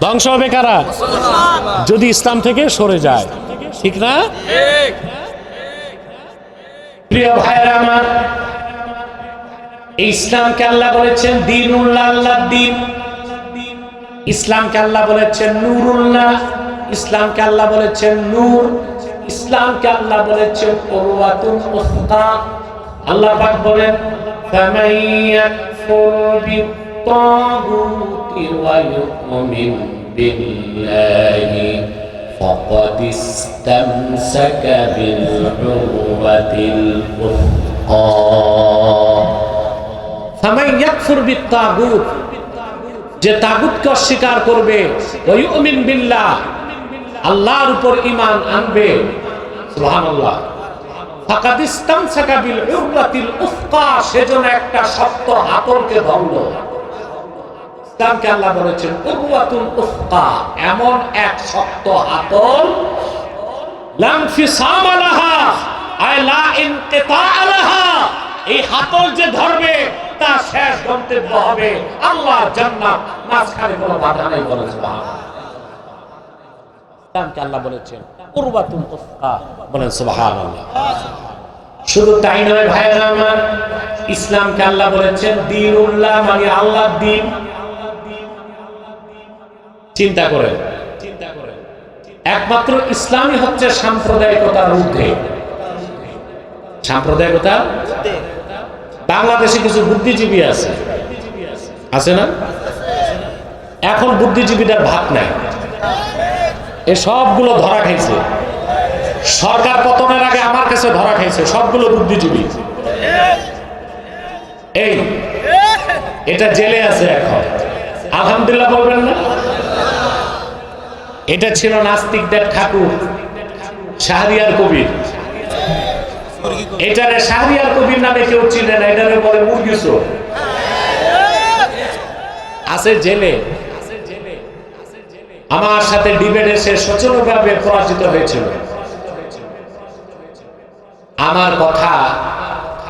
ধ্বংস হবে কারা? যদি ইসলাম থেকে সরে যায়, ঠিক না? প্রিয় ভাইরা আমার, ইসলামকে আল্লাহ বলেছেন দ্বীনুল্লাহ, আল্লাহর দ্বীন। ইসলামকে আল্লাহ বলেছেন নূরুল্লাহ, ইসলামকে আল্লাহ বলেছেন নূর, ইসলামকে আল্লাহ বলেছেন উরওয়াতুল উসকা। আল্লাহ পাক বলেন ফামান ইয়াকফুর বিত্তাগুতি ওয়া ইউমিন বিল্লাহি ফাকাদ ইসতামসাকা বিল উরওয়াতিল উসকা। ফামান ইয়াকফুর বিত্তাগুত, যে তাগুতকে অস্বীকার করবে, ওয়া ইউমিন বিল্লাহ, আল্লাহর উপর ঈমান আনবে, সুবহানাল্লাহ, ফাকাদ ইসতামসাকা বিল উরওয়াতিল উসকা, সেজন্য একটা শক্ত হাতলকে ধরলো। ইসলামকে আল্লাহ বলেছেন উরওয়াতুল উসকা, এমন এক শক্ত হাতল, লা ইনফিসাম লাহা আই লা ইনকিতা লাহা, এই হাতল যে ধরবে তার শেষ গন্তব্য হবে আল্লাহর জান্নাত, মাঝখানে কোনো বাধা নেই। বলেন সুবহানাল্লাহ। ইসলামকে আল্লাহ বলেছেন উরওয়াতুল উসকা, বলেন সুবহানাল্লাহ। শুধু তাই নয় ভাইরা আমার, ইসলামকে আল্লাহ বলেছেন দ্বীনুল্লাহ, মানে আল্লাহর দ্বীন। চিন্তা করেন, একমাত্র ইসলামই হচ্ছে সাম্প্রদায়িকতার ঊর্ধ্বে। সাম্প্রদায়িকতা, বাংলাদেশে কিছু বুদ্ধিজীবী আছে, আছে না? এখন বুদ্ধিজীবীদের ভাত নাই, এই সবগুলো ধরা খাইছে। সরকার পতনের আগে আমার কাছে ধরা খাইছে সবগুলো বুদ্ধিজীবী। এই এটা জেলে আছে এখন, আলহামদুলিল্লাহ বলবেন না? এটা ছিল নাস্তিকদের ঠাকুর শাহরিয়ার কবির। এটারে শাহরিয়ার কবির নামে কেউ চিনে না, এটারে বলে মুরগি চোর। আছে জেলে, আমার সাথে ডিবেটে সে সচলভাবে পরাজিত হয়েছিল। আমার কথা,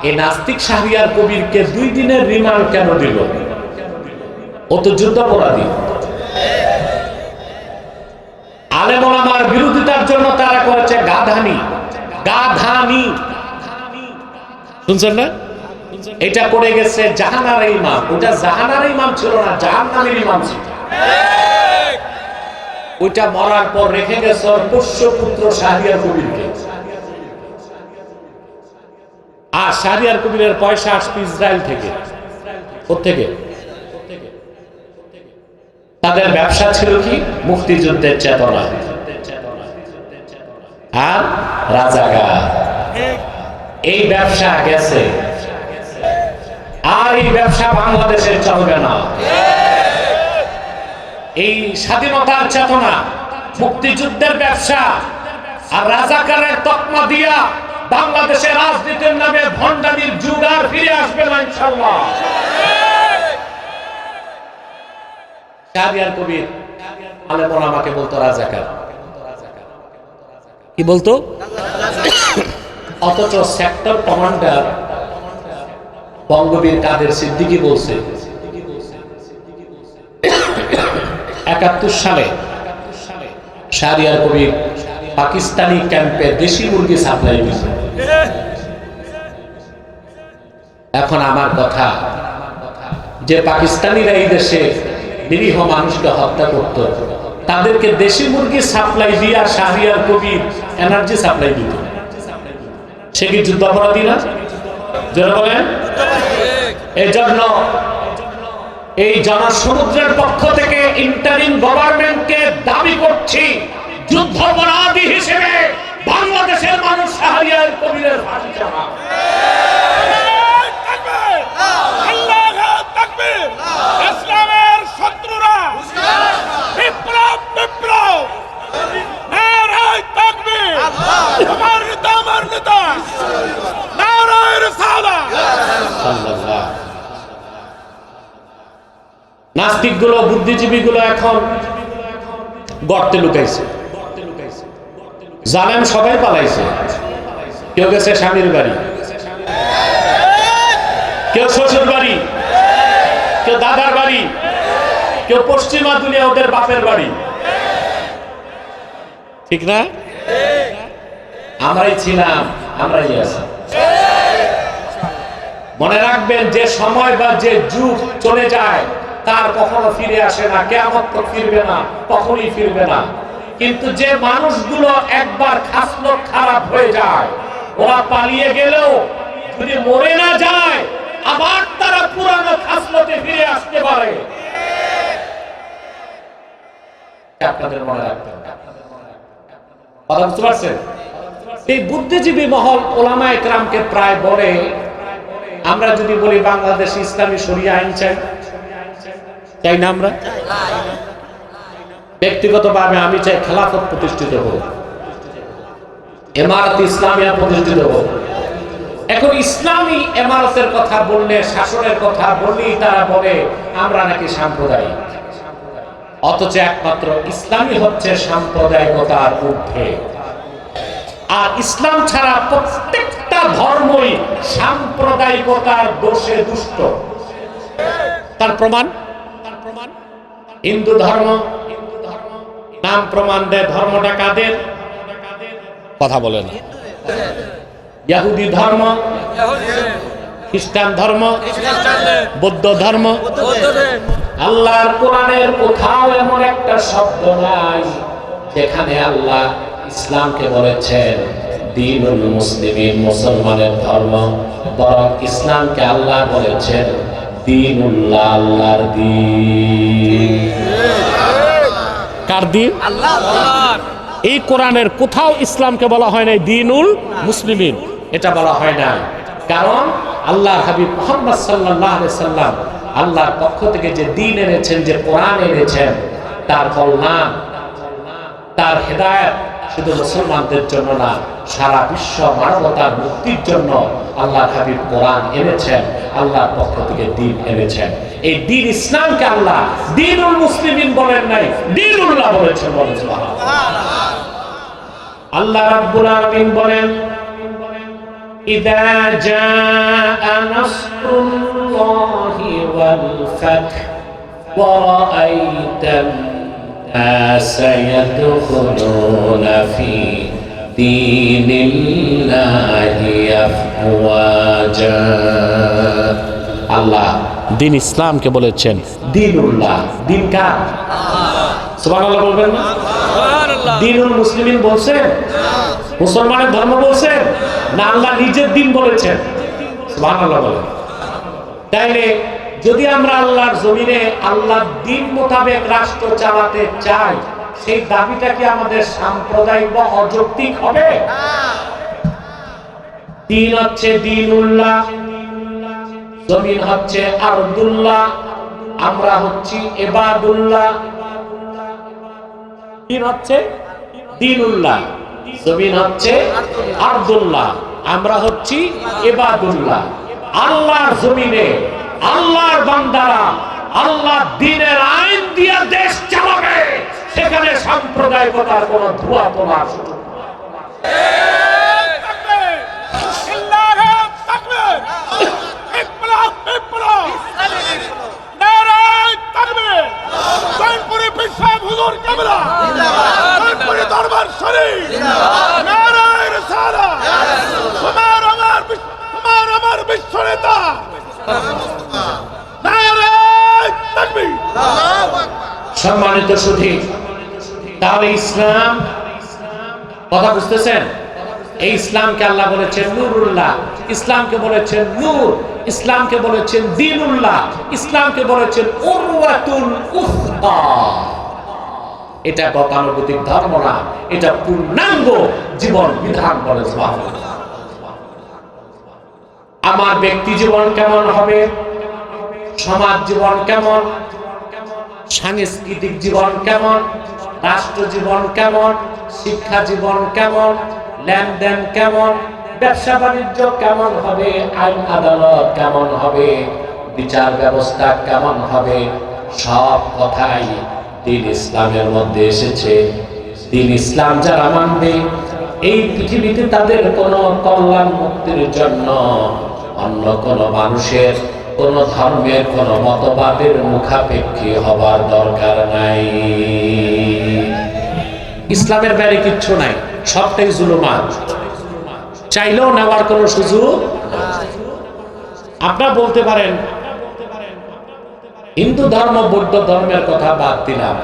এই নাস্তিক শাহরিয়ার কবিরকে 2 দিনের রিমান্ড কেন দিল? ও তো যুদ্ধাপরাধী। আলেম ওলামার বিরোধিতার জন্য তারা করেছে গাধানি, গাধানি, শুনছেন না? এটা করে গেছে জাহানার ইমাম। ওটা জাহানার ইমাম ছিল না, জাহান্নামের ইমাম ছিল। ওইটা মরার পর রেখে গেছে ওর পোষ্যপুত্র শাহরিয়ার কবিরকে। আর শাহরিয়ার কবিরের পয়সা আসবে ইসরায়েল থেকে। কোত্থেকে? তাদের ব্যবসা ছিল কি? মুক্তিযুদ্ধের চেতনা আর রাজাকার। এই ব্যবসা গেছে, আর এই ব্যবসা বাংলাদেশে চলবে না। এই স্বাধীনতার চেতনা, মুক্তিযুদ্ধের ব্যবসা আর রাজাকারের তকমা দিয়া বাংলাদেশের রাজনীতির নামে ভণ্ডামির যুগ আর ফিরে আসবে না ইনশাআল্লাহ। শাহরিয়ার কবির আলেম ওলামাকে বলতো রাজাকার। কি বলতো? অথচ সেক্টর কমান্ডার বঙ্গবীর কাদের সিদ্দিকী বলছে 71 সালে শাহরিয়ার কবির পাকিস্তানি ক্যাম্পে দেশি মুরগি সাপ্লাই দিয়েছে। এখন আমার কথা, যে পাকিস্তানিরা এই দেশে নিরীহ মানুষকে হত্যা করত, তাদেরকে দেশি মুরগি সাপ্লাই দিয়া শাহরিয়ার কবির এনার্জি সাপ্লাই দিত, সে কি যুদ্ধাপরাধী না? যারা বলেন, এই জন্য এই জনসমুদ্রের পক্ষ থেকে ইন্টারিম গভর্নমেন্টকে দাবি করছি, যুদ্ধাপরাধী হিসেবে বাংলাদেশের মানুষ শাহরিয়ার কবিরের ফাঁসি চায়। ইসলামের শত্রুরা বিপ্লব বিপ্লব নারায়ে তাকবীর, আমার নেতা আমার নেতা নারায়ে রিসালাত। নাস্তিকগুলো, বুদ্ধিজীবীগুলো এখন গর্তে লুকাইছে, জালেম সবাই পালাইছে। কেউ গেছে স্বামীর বাড়ি, কেউ শ্বশুর বাড়ি, কেউ দাদার বাড়ি, কেউ পশ্চিমা দুনিয়া ওদের বাপের বাড়ি। ঠিক না? আমরাই ছিলাম, আমরাই আছি। মনে রাখবেন, যে সময় বা যে যুগ চলে যায় তার কখনো ফিরে আসে না, কিয়ামত তো ফিরবে না, কখনই ফিরবে না। কিন্তু যে মানুষগুলো একবার খাসলত খারাপ হয়ে যায়, ওরা পালিয়ে গেলেও যদি মরে না যায়, আবার তারা পুরানো খাসলতে ফিরে আসতে পারে। আপনাদের মনে রাখবেন, কথা বুঝতে পারছেন? এই বুদ্ধিজীবী মহল ওলামায়ে কেরামকে প্রায় বলে, আমরা যদি বলি বাংলাদেশ ইসলামী শরিয়া আইন চাই, চাই না? আমরা ব্যক্তিগতভাবে আমি চাই খেলাফত প্রতিষ্ঠিত হোক, ইমারত ইসলামিয়া প্রতিষ্ঠিত হোক। এখন ইসলামী ইমারতের কথা বললে, শাসনের কথা বললেই তারা বলে আমরা নাকি সাম্প্রদায়িক, অথচ একমাত্র ইসলামই হচ্ছে সাম্প্রদায়িকতার ঊর্ধ্বে। আর ইসলাম ছাড়া প্রত্যেকটা ধর্মই সাম্প্রদায়িকতার দোষে দুষ্ট। তার প্রমাণ হিন্দু ধর্ম নাম প্রমাণ দেয়, ধর্মটা কাদের? কথা বলে না। ইহুদি ধর্ম, খ্রিস্টান ধর্ম, বৌদ্ধ ধর্ম। আল্লাহর কোরআনের কোথাও এমন একটা শব্দ নাই যেখানে আল্লাহ ইসলামকে বলেছেন দ্বীনুল মুসলিমিন, মুসলমানের ধর্ম। বরং ইসলামকে আল্লাহ বলেছেন দ্বীনুল্লাহ, আল্লাহর দ্বীন। কার দ্বীন? আল্লাহর। এই কোরআনের কোথাও ইসলামকে বলা হয় নাই দ্বীনুল মুসলিমিন, এটা বলা হয় না। কারণ আল্লাহর হাবিব মুহাম্মদ সাল্লাল্লাহু আলাইহি সাল্লাম আল্লাহর পক্ষ থেকে যে দ্বীন এনেছেন, যে কোরআন এনেছেন, তার কল্যাণ, তার হেদায়েত শুধু মুসলমানদের জন্য না, সারা বিশ্ব মানবতার মুক্তির জন্য আল্লাহর হাবিব কোরআন এনেছেন, আল্লাহর পক্ষ থেকে দ্বীন এনেছেন। এই দ্বীন ইসলামকে আল্লাহ দ্বীনুল মুসলিমিন বলেন নাই, দ্বীনুল্লাহ বলেছেন। বলেন সুবহানাল্লাহ। আল্লাহ রাব্বুল আলামিন বলেন, ইযা জাআ নাসরুল্লাহি ওয়াল ফাth ওয়া রাআইতান নাসা ইয়াদখুলুনা ফি দীনিল্লাহি আফওয়াজা। আল্লাহ দ্বীন ইসলামকে বলেছেন দ্বীনুল্লাহ। দ্বীন কার? সুবহানাল্লাহ বলবেন না? সুবহানাল্লাহ। দ্বীনুল মুসলিমিন বলছেন, মুসলমানের ধর্ম বলছেন না, আল্লাহ নিজের দ্বীন বলেছেন? সুবহানাল্লাহ বলেন। তাইলে যদি আমরা আল্লাহর জমিনে আল্লাহর দ্বীন মোতাবেক রাষ্ট্র চালাতে চাই, সেই দাবিটা কি আমাদের সাম্প্রদায়িক বা অযৌক্তিক হবে? দ্বীন হচ্ছে দ্বীনুল্লাহ, জমিন হচ্ছে আরদুল্লাহ, আমরা হচ্ছি ইবাদুল্লাহ। দ্বীন হচ্ছে দ্বীনুল্লাহ, জমিন হচ্ছে আরদুল্লাহ, আমরা হচ্ছি ইবাদুল্লাহ। আল্লাহর জমিনে আল্লাহর বান্দারা আল্লাহর দ্বীনের আইন দিয়ে দেশ চালাবে, সেখানে সাম্প্রদায়িকতার কোনো ধোঁয়া তোলার সুযোগ নেই। আজহার শরীফ নারায়ে রিসালাত তোমার আমার বিশ্ব নেতা নারায়ে তাকবীর। সম্মানিত সুধী, তাহলে ইসলাম কথা বুঝতেছেন? এই ইসলামকে আল্লাহ বলেছেন নূরুল্লাহ, ইসলামকে বলেছেন নূর, ইসলামকে বলেছেন দ্বীনুল্লাহ, ইসলামকে বলেছেন উরওয়াতুল উসকা। এটা গতানুগতিক ধর্ম না, এটা পূর্ণাঙ্গ জীবন বিধান বলে। আমার ব্যক্তি জীবন কেমন হবে, সমাজ জীবন কেমন, সাংস্কৃতিক জীবন কেমন, রাষ্ট্র জীবন কেমন, শিক্ষা জীবন কেমন, লেনদেন কেমন, ব্যবসা বাণিজ্য কেমন হবে, আইন আদালত কেমন হবে, বিচার ব্যবস্থা কেমন হবে, সব কথাই দ্বীন ইসলামের মধ্যে এসেছে। দ্বীন ইসলাম যারা মানবে, এই পৃথিবীতে তাদের কোনো কল্যাণ মুক্তির জন্য অন্য কোন মানুষের, কোন ধর্মের, কোন মতবাদের মুখাপেক্ষী হবার দরকার নাই। ইসলামের বাইরে কিচ্ছু নাই, সবটাই জুলুমাত, চাইলেও নেওয়ার কোন সুযোগ। আপনারা বলতে পারেন হিন্দু ধর্ম, বৌদ্ধ ধর্মের কথা বাদ দিলাম,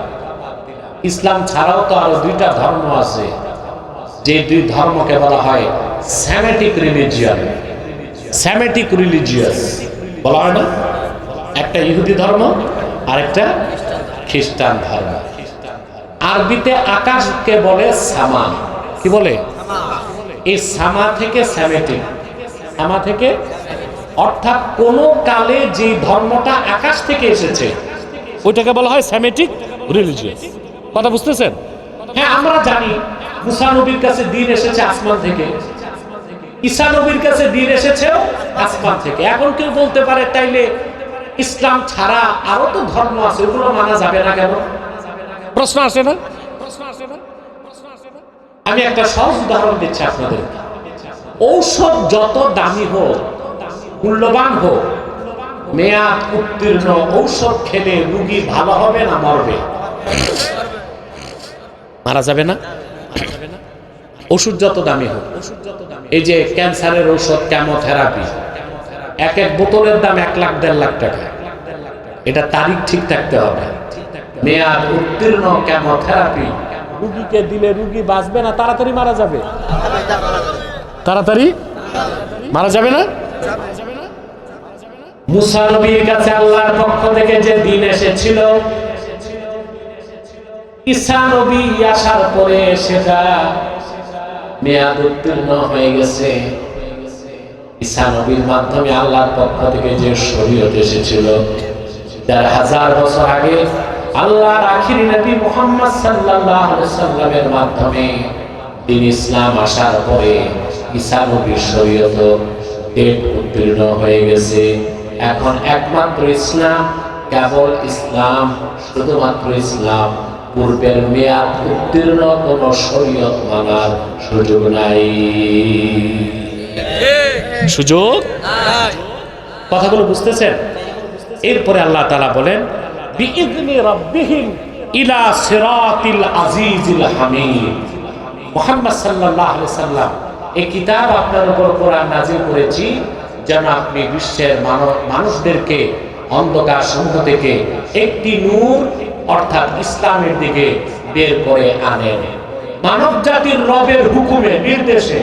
ইসলাম ছাড়াও তো আরো দুইটা ধর্ম আছে, যে দুই ধর্মকে বলা হয় সেমেটিক রিলিজিয়ন, সেমেটিক রিলিজিয়াস বলা হয় না? একটা ইহুদি ধর্ম আর একটা খ্রিস্টান ধর্ম। আরবিতে আকাশকে বলে সামা। কি বলে? এই সামা থেকে সেমেটিক, সামা থেকে, অর্থাৎ কোন কালে যে ধর্মটা আকাশ থেকে এসেছে ওইটাকে বলা হয় সেমেটিক রিলিজিয়াস। কথা বুঝতেছেন? হ্যাঁ, আমরা জানি মুসা নবীর কাছে দ্বীন এসেছে আসমান থেকে, ঈসা নবীর কাছে দ্বীন এসেছেও আসমান থেকে। এখন কেউ বলতে পারে তাইলে ইসলাম ছাড়া আরো তো ধর্ম আছে, ওগুলো মানা যাবে না কেন? প্রশ্ন আসে না? আমি একটা সহজ উদাহরণ দিচ্ছি আপনাদের। ঔষধ যত দামি হোক, মূল্যবান হোক, মেয়াদ উত্তীর্ণ ঔষধ খেলে রোগী ভালো হবে না মরবে? মারা যাবে না? ওষুধ যত দামি হোক, এই যে ক্যান্সারের ঔষধ কেমোথেরাপি, এক এক বোতলের দাম 1 লাখ 1.5 লাখ টাকা। এটা তারিখ ঠিক থাকতে হবে। মেয়াদ উত্তীর্ণ কেমোথেরাপি রোগীকে দিলে রোগী বাঁচবে না, তাড়াতাড়ি মারা যাবে। তাড়াতাড়ি মারা যাবে না? মুসা নবীর কাছে আল্লাহর পক্ষ থেকে যে দ্বীন এসেছিল, ঈসা নবী আসার পরে সেটা মেয়াদ উত্তীর্ণ হয়ে গেছে। ঈসা নবীর মাধ্যমে আল্লাহর পক্ষ থেকে যে শরীয়ত এসেছিল 4000 বছর আগে, আল্লাহর আখিরি নবী মুহাম্মদ সাল্লাল্লাহু আলাইহি ওয়াসাল্লামের মাধ্যমে দ্বীন ইসলাম আসার পরে ঈসা নবীর শরীয়ত ডেট উত্তীর্ণ হয়ে গেছে। এখন একমাত্র ইসলাম, কেবল ইসলাম, শুধুমাত্র ইসলাম। পূর্বের মেয়াদ উত্তীর্ণ কোন শরীয়ত মানার সুযোগ নাই। সুযোগ? কথাগুলো বুঝতেছেন? এরপরে আল্লাহ তাআলা বলেন বিইذনি রাব্বিহিম ইলা সিরাতিল আজিজিল হামিদ। মুহাম্মদ সাল্লাল্লাহু আলাইহি সাল্লাম, এই কিতাব আপনার উপর কোরআন নাযিল করেছি যেন আপনি বিশ্বের মানুষদেরকে অন্ধকার সমূহ থেকে একটি নূর অর্থাৎ ইসলামের দিকে বের করে আনেন, মানব জাতির রবের হুকুমে, নির্দেশে।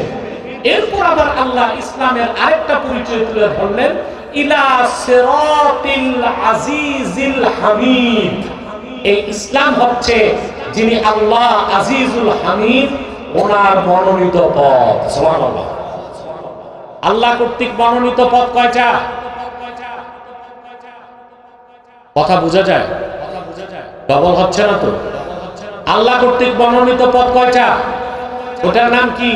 এরপর আবার আল্লাহ ইসলামের আরেকটা পরিচয় তুলে ধরলেন, ইলা সিরাতিল আজিজিল হামিদ। এই ইসলাম হচ্ছে যিনি আল্লাহ আজিজুল হামিদ, ওনার মনোনীত পথ। সুবহানাল্লাহ। আল্লাহ কর্তৃক মনোনীত পথ কয়টা? কথা বোঝা যায়? ডবল হচ্ছে না তো? আল্লাহ কর্তৃক মনোনীত পথ কয়টা? ওটার নাম কি?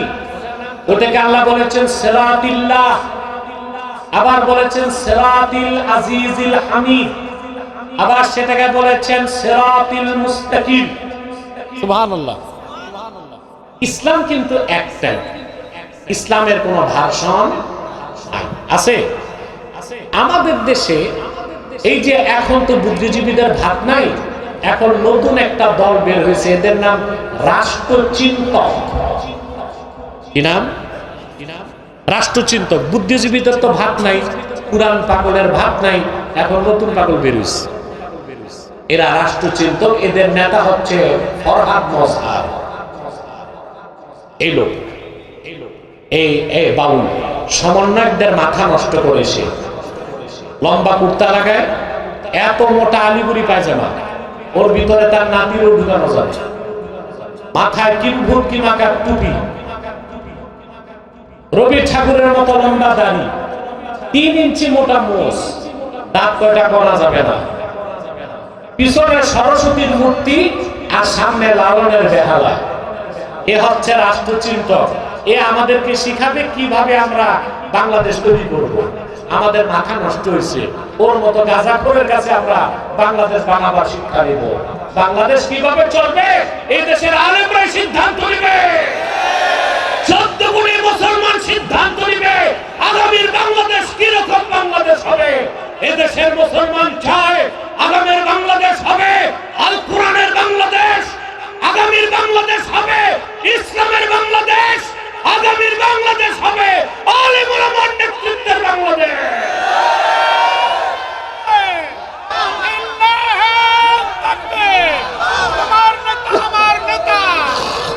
ওটাকে আল্লাহ বলেছেন সিরাতিল্লাহ, আবার বলেছেন সিরাতিল আজিজিল হামিদ, আবার সেটাকে বলেছেন সিরাতিল মুস্তাকিম। সুবহানাল্লাহ। ইসলাম কিন্তু একটাই, ইসলামের কোন ভার্সন আছে? আমাদের দেশে এই যে এখন তো বুদ্ধিজীবীদের ভাত নাই, এখন নতুন একটা দল বের হয়েছে, এদের নাম রাষ্ট্রচিন্তক। কি নাম? রাষ্ট্রচিন্তক। বুদ্ধিজীবীদের তো ভাত নাই, পুরান পাগলের ভাত নাই, এখন নতুন পাগল বের হয়েছে। এরা রাষ্ট্রচিন্তক। এদের নেতা হচ্ছে ফরহাদ মজহার। এই লোক এই বাউল সমন্বয়কদের মাথা নষ্ট করেছে। লম্বা কুর্তা লাগায়, এত মোটা আলিগুড়ি পায়জামা, ওর ভিতরে তার নাতিরও ঢুকানো যাবে। মাথায় কিনভুট কি মাকার টুপি, রবি ঠাকুরের মতো লম্বা দাড়ি, 3 ইঞ্চি মোটা মোষ, দাঁত কয়টা করা যাবে না, পিছনে সরস্বতীর মূর্তি আর সামনে লালনের বেহালা। এ হচ্ছে রাষ্ট্রচিন্তক। এ আমাদেরকে শিখাবে কিভাবে আমরা বাংলাদেশ তৈরি করব। আমাদের মাথা নষ্ট হয়েছে। ওর মতো গাঁজাখোরের কাছে আমরা বাংলাদেশ বানাবার শিক্ষা দেব। বাংলাদেশ কিভাবে চলবে এই দেশের আলেমরাই সিদ্ধান্ত নেবে। 14 কোটি মুসলমান সিদ্ধান্ত নেবে আগামীর বাংলাদেশ কিরকম বাংলাদেশ হবে। এদেশের মুসলমান চায় আগামীর বাংলাদেশ হবে আল কোরআনের বাংলাদেশ, আগামীর বাংলাদেশ হবে ইসলামের বাংলাদেশ, আগামীর বাংলাদেশ হবে আলেম ওলামার নেতৃত্বের বাংলাদেশ। আমার নেতা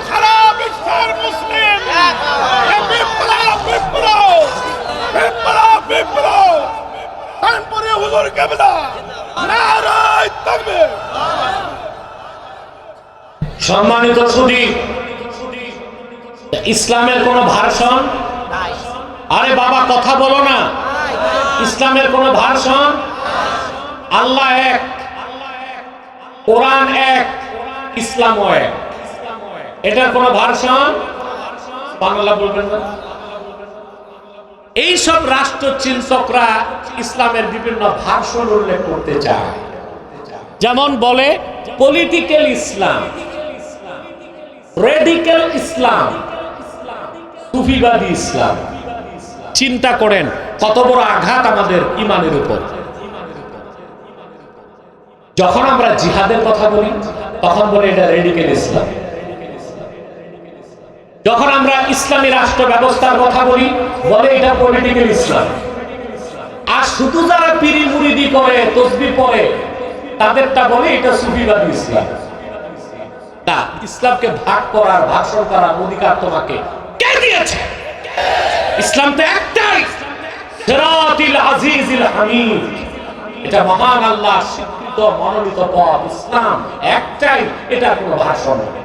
সারা বিশ্বের মুসলিম বিপ্লব তারপরে হুজুর কেবলা নারায়ে তাকবীর। সম্মানিত সুধী, ইসলামের কোন ভার্সন? আরে বাবা কথা বলো না। ইসলামের কোন ভার্সন? আল্লাহ এক, কোরআন এক, ইসলাম এক। এটার কোন ভার্সন? বাংলা বলবেন না। এইসব রাষ্ট্রচিন্তকরা ইসলামের বিভিন্ন ভার্সন উল্লেখ করতে চায়। যেমন বলে পলিটিক্যাল ইসলাম, রেডিক্যাল ইসলাম, সুফিবাদী ইসলাম। চিন্তা করেন কত বড় আঘাত আমাদের ঈমানের উপর। যখন আমরা জিহাদের কথা বলি তখন বলে এটা রেডিক্যাল ইসলাম। যখন আমরা ইসলামী রাষ্ট্র ব্যবস্থার কথা বলি বলে এটা পলিটিক্যাল ইসলাম। আর শুধু যারা পীরি মুরিদি করে, তসবিহ পড়ে, তাদেরটা বলে এটা সুফিবাদী ইসলাম। না, ইসলামকে ভাগ করার, ভাষণ করার অধিকার তোমাকে কে দিয়েছে? ইসলাম তো একটাই, সিরাতিল আজিজিল হামিদ। এটা মহান আল্লাহ স্বীকৃত মনোনীত পথ। ইসলাম একটাই, এটা কোনো ভাষণ নয়।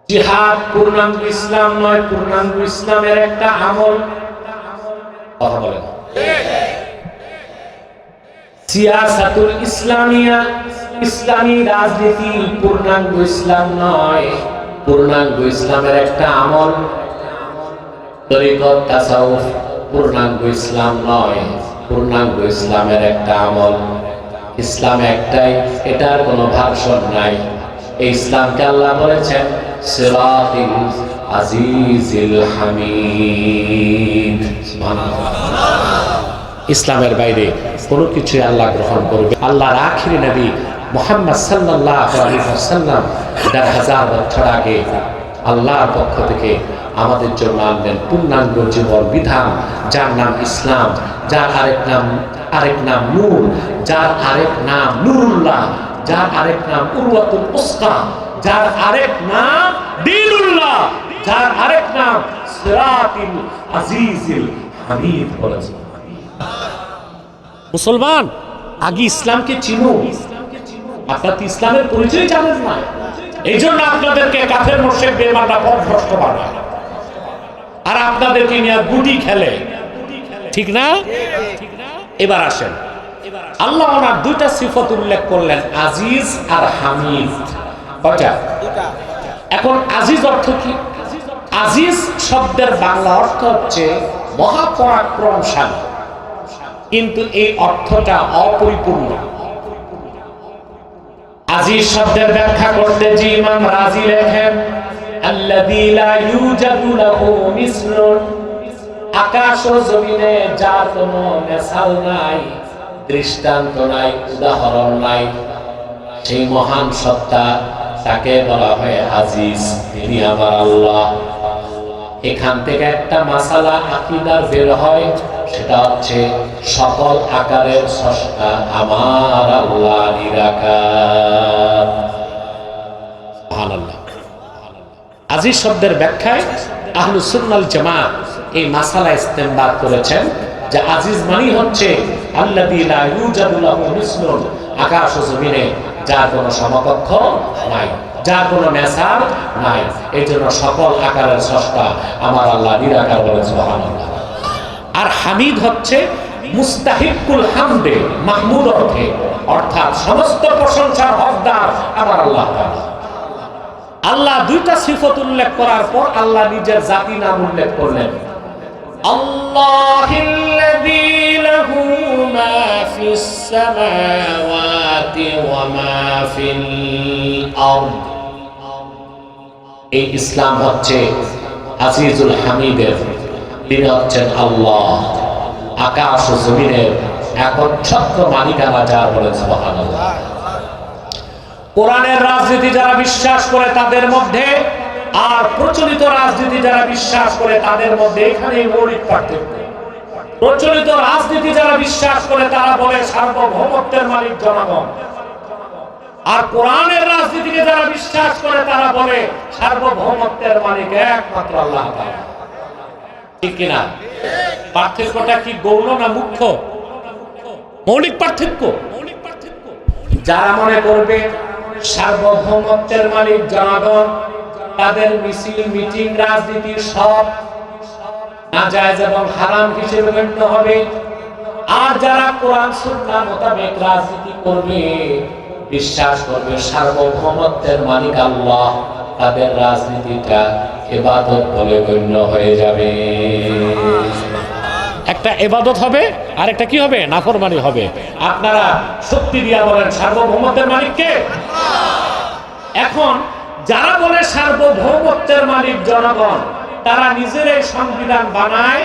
জিহাদ পূর্ণাঙ্গ ইসলাম নয়, পূর্ণাঙ্গ ইসলামের একটা আমল। কথা বলেন। সিয়াসাতুল ইসলামিয়া, ইসলামী রাজনীতি পূর্ণাঙ্গ ইসলাম নয়, পূর্ণাঙ্গ ইসলামের একটা আমল। তরিকত তাসাউফ পূর্ণাঙ্গ ইসলাম নয়, পূর্ণাঙ্গ ইসলামের একটা আমল। ইসলাম একটাই, এটার কোনো ভার্সন নাই। এই ইসলামকে আল্লাহ বলেছেন সিরাতিল আজিজিল হামিদ। ইসলামের বাইরে কোনো কিছু আল্লাহ গ্রহণ করবে। আল্লাহর আখিরি নবী মুহাম্মদ সাল্লাল্লাহু আলাইহি ওয়াসাল্লাম 1000 বছর আগে আল্লাহর পক্ষ থেকে আমাদের জন্য আনলেন পূর্ণাঙ্গ জীবন বিধান, যার নাম ইসলাম, যার আরেক নাম নূর, যার আরেক নাম নূরুল্লাহ, যার আরেক নাম উরওয়াতুল উসকা, যার আরেক নাম দীনুল্লাহ, যার আরেক নাম সিরাতিল আজিজিল হামিদ। বলেছে মুসলমান আগে ইসলামকে চিনো। আপনারা তো ইসলামের পরিচয় জানেন না, এই জন্য আপনাদেরকে কাফের মুশরিক বেঈমানরা পথভ্রষ্ট বানায় আর আপনাদেরকে নিয়ে গুটি খেলে। ঠিক না? এবার আসেন, আল্লাহ ওনার দুইটা সিফত উল্লেখ করলেন, আজিজ আর হামিদ। কয়টা? এখন আজিজ অর্থ কি? আজিজ শব্দের বাংলা অর্থ হচ্ছে মহাপরাক্রমশালী, কিন্তু এই অর্থটা অপরিপূর্ণ। আজিজ শব্দের ব্যাখ্যা করতে যে ইমাম রাজি লেখেন আল্লাযী লা ইউজাদু লাহু মিসলুন, আকাশ ও জমিনে যার কোনো মিসাল নাই, দৃষ্টান্ত নাই, উদাহরণ নাই, সেই মহান সত্তা তাকে বলা হয় আজিজ, তিনি আমার আল্লাহ। এখান থেকে একটা মাসালা আকীদার বের হয়, সেটা হচ্ছে সকল আকারের স্রষ্টা আমার আল্লাহ নিরাকার। সুবহানাল্লাহ। আজিজ শব্দের ব্যাখ্যায় আহলুস সুন্নাহ ওয়াল জামাত এই মাসালা ইস্তেমবাদ করেছেন যে আজিজ মানে হচ্ছে আল্লাযী লা ইউজাদু লাহু মিসলুন, আকাশ ও জমিনে যার কোনো সমকক্ষ নাই, যার কোনো মেসাল নাই, এই জন্য সকল আকারের স্রষ্টা আমার আল্লাহ নিরাকার, বলেন সুবহানাল্লাহ। আর হামিদ হচ্ছে মুস্তাহিকুল হামদে, মাহমুদ অর্থে, অর্থাৎ সমস্ত প্রশংসার হকদার আমার আল্লাহ তাআলা। আল্লাহ দুইটা সিফত উল্লেখ করার পর আল্লাহ নিজের জাতি নাম উল্লেখ করলেন, আল্লাহিল্লাযী লাহু মা ফিস সামাওয়াতি ওয়া মা ফিল আরদ। এই ইসলাম হচ্ছে আজিজুল হামিদের, তিনি হচ্ছেন আল্লাহ, আকাশ ও জমিনের একচ্ছত্র মালিকানা যার, বলেন সুবহানাল্লাহ। কোরআনের রাজনীতি যারা বিশ্বাস করে তাদের মধ্যে আর প্রচলিত রাজনীতি যারা বিশ্বাস করে তাদের মধ্যে এখানেই মৌলিক পার্থক্য। প্রচলিত রাজনীতি যারা বিশ্বাস করে তারা বলে সার্বভৌমত্বের মালিক জনগণ, আর কোরআনের রাজনীতিকে যারা বিশ্বাস করে তারা বলে সার্বভৌমত্বের মালিক একমাত্র আল্লাহ তাআলা। ঠিক কিনা? পার্থক্যটা কি গৌণ না মুখ্য? মৌলিক পার্থক্য। যারা মনে করবে সার্বভৌমত্বের মালিক জনগণ, তাদের মিছিল মিটিং রাজনীতি সব নাজায়েজ এবং হারাম হিসেবে গণ্য হবে। আর যারা কোরআন সুন্নাহ মোতাবেক রাজনীতি করবে, বিশ্বাস করবে সার্বভৌমত্বের মালিক আল্লাহ, তাদের রাজনীতিটা ইবাদত বলে গণ্য হয়ে যাবে। একটা ইবাদত হবে আর একটা কি হবে? নাফরমানি হবে। আপনারা শক্তি দিয়া বলেন সার্বভৌমত্বের মালিক কে? এখন যারা বলে সার্বভৌমত্বের মালিক জনগণ, তারা নিজেরাই সংবিধান বানায়,